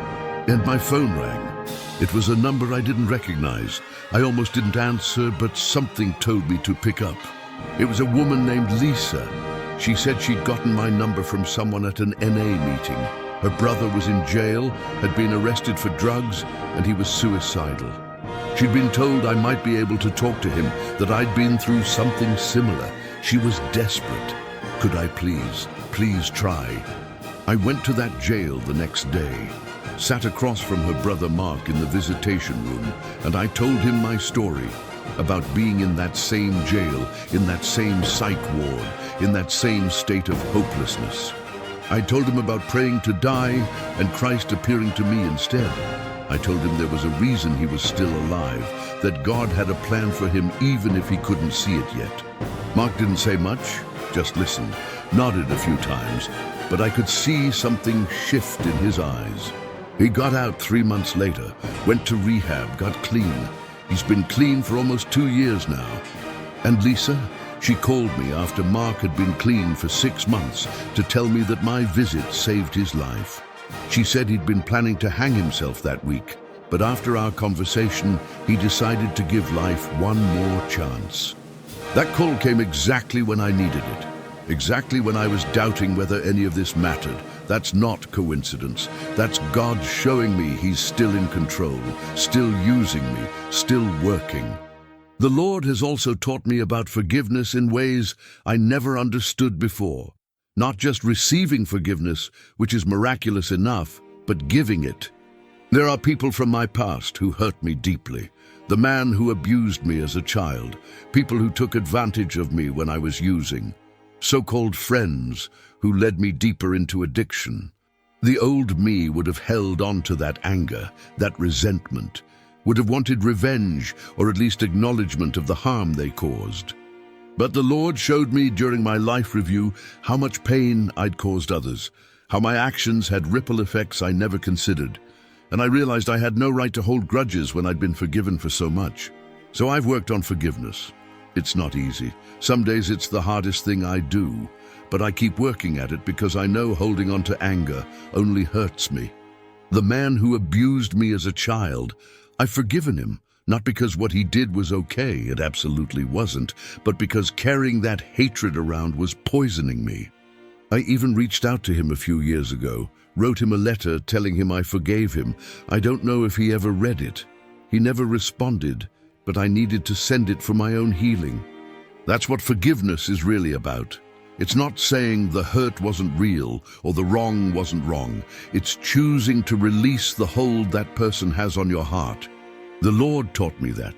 And my phone rang. It was a number I didn't recognize. I almost didn't answer, but something told me to pick up. It was a woman named Lisa. She said she'd gotten my number from someone at an NA meeting. Her brother was in jail, had been arrested for drugs, and he was suicidal. She'd been told I might be able to talk to him, that I'd been through something similar. She was desperate. Could I please try? I went to that jail the next day, sat across from her brother Mark in the visitation room, and I told him my story about being in that same jail, in that same psych ward, in that same state of hopelessness. I told him about praying to die and Christ appearing to me instead. I told him there was a reason he was still alive, that God had a plan for him even if he couldn't see it yet. Mark didn't say much, just listened, nodded a few times, but I could see something shift in his eyes. He got out 3 months later, went to rehab, got clean. He's been clean for almost 2 years now. And Lisa, she called me after Mark had been clean for 6 months to tell me that my visit saved his life. She said he'd been planning to hang himself that week, but after our conversation, he decided to give life one more chance. That call came exactly when I needed it, exactly when I was doubting whether any of this mattered. That's not coincidence. That's God showing me He's still in control, still using me, still working. The Lord has also taught me about forgiveness in ways I never understood before. Not just receiving forgiveness, which is miraculous enough, but giving it. There are people from my past who hurt me deeply. The man who abused me as a child, people who took advantage of me when I was using, so-called friends who led me deeper into addiction. The old me would have held on to that anger, that resentment, would have wanted revenge or at least acknowledgement of the harm they caused. But the Lord showed me during my life review how much pain I'd caused others, how my actions had ripple effects I never considered, and I realized I had no right to hold grudges when I'd been forgiven for so much. So I've worked on forgiveness. It's not easy. Some days it's the hardest thing I do, but I keep working at it because I know holding on to anger only hurts me. The man who abused me as a child, I've forgiven him, not because what he did was okay, it absolutely wasn't, but because carrying that hatred around was poisoning me. I even reached out to him a few years ago, wrote him a letter telling him I forgave him. I don't know if he ever read it. He never responded, but I needed to send it for my own healing. That's what forgiveness is really about. It's not saying the hurt wasn't real or the wrong wasn't wrong. It's choosing to release the hold that person has on your heart. The Lord taught me that.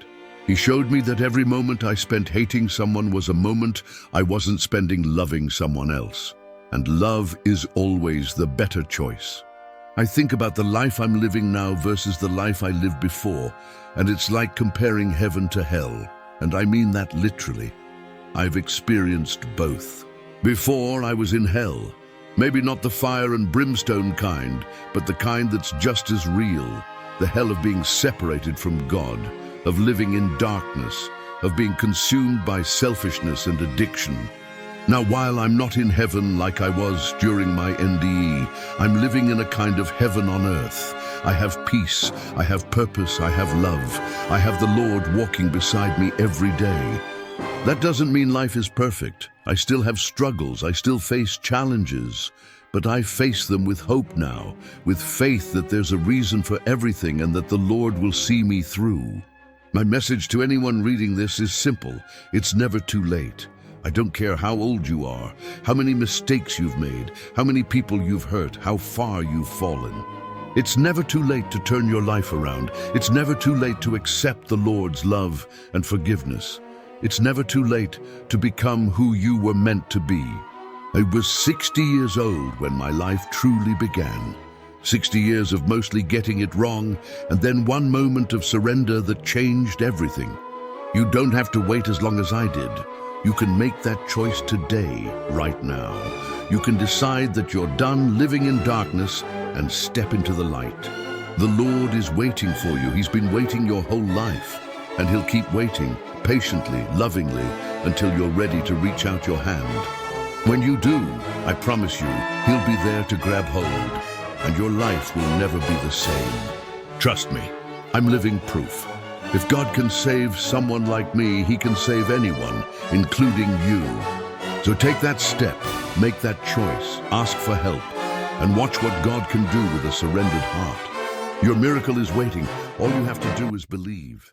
He showed me that every moment I spent hating someone was a moment I wasn't spending loving someone else. And love is always the better choice. I think about the life I'm living now versus the life I lived before, and it's like comparing heaven to hell. And I mean that literally. I've experienced both. Before, I was in hell. Maybe not the fire and brimstone kind, but the kind that's just as real. The hell of being separated from God, of living in darkness, of being consumed by selfishness and addiction. Now, while I'm not in heaven like I was during my NDE, I'm living in a kind of heaven on earth. I have peace, I have purpose, I have love. I have the Lord walking beside me every day. That doesn't mean life is perfect. I still have struggles, I still face challenges, but I face them with hope now, with faith that there's a reason for everything and that the Lord will see me through. My message to anyone reading this is simple. It's never too late. I don't care how old you are, how many mistakes you've made, how many people you've hurt, how far you've fallen. It's never too late to turn your life around. It's never too late to accept the Lord's love and forgiveness. It's never too late to become who you were meant to be. I was 60 years old when my life truly began. 60 years of mostly getting it wrong, and then one moment of surrender that changed everything. You don't have to wait as long as I did. You can make that choice today, right now. You can decide that you're done living in darkness and step into the light. The Lord is waiting for you. He's been waiting your whole life, and He'll keep waiting, patiently, lovingly, until you're ready to reach out your hand. When you do, I promise you, He'll be there to grab hold, and your life will never be the same. Trust me, I'm living proof. If God can save someone like me, He can save anyone, including you. So take that step, make that choice, ask for help, and watch what God can do with a surrendered heart. Your miracle is waiting. All you have to do is believe.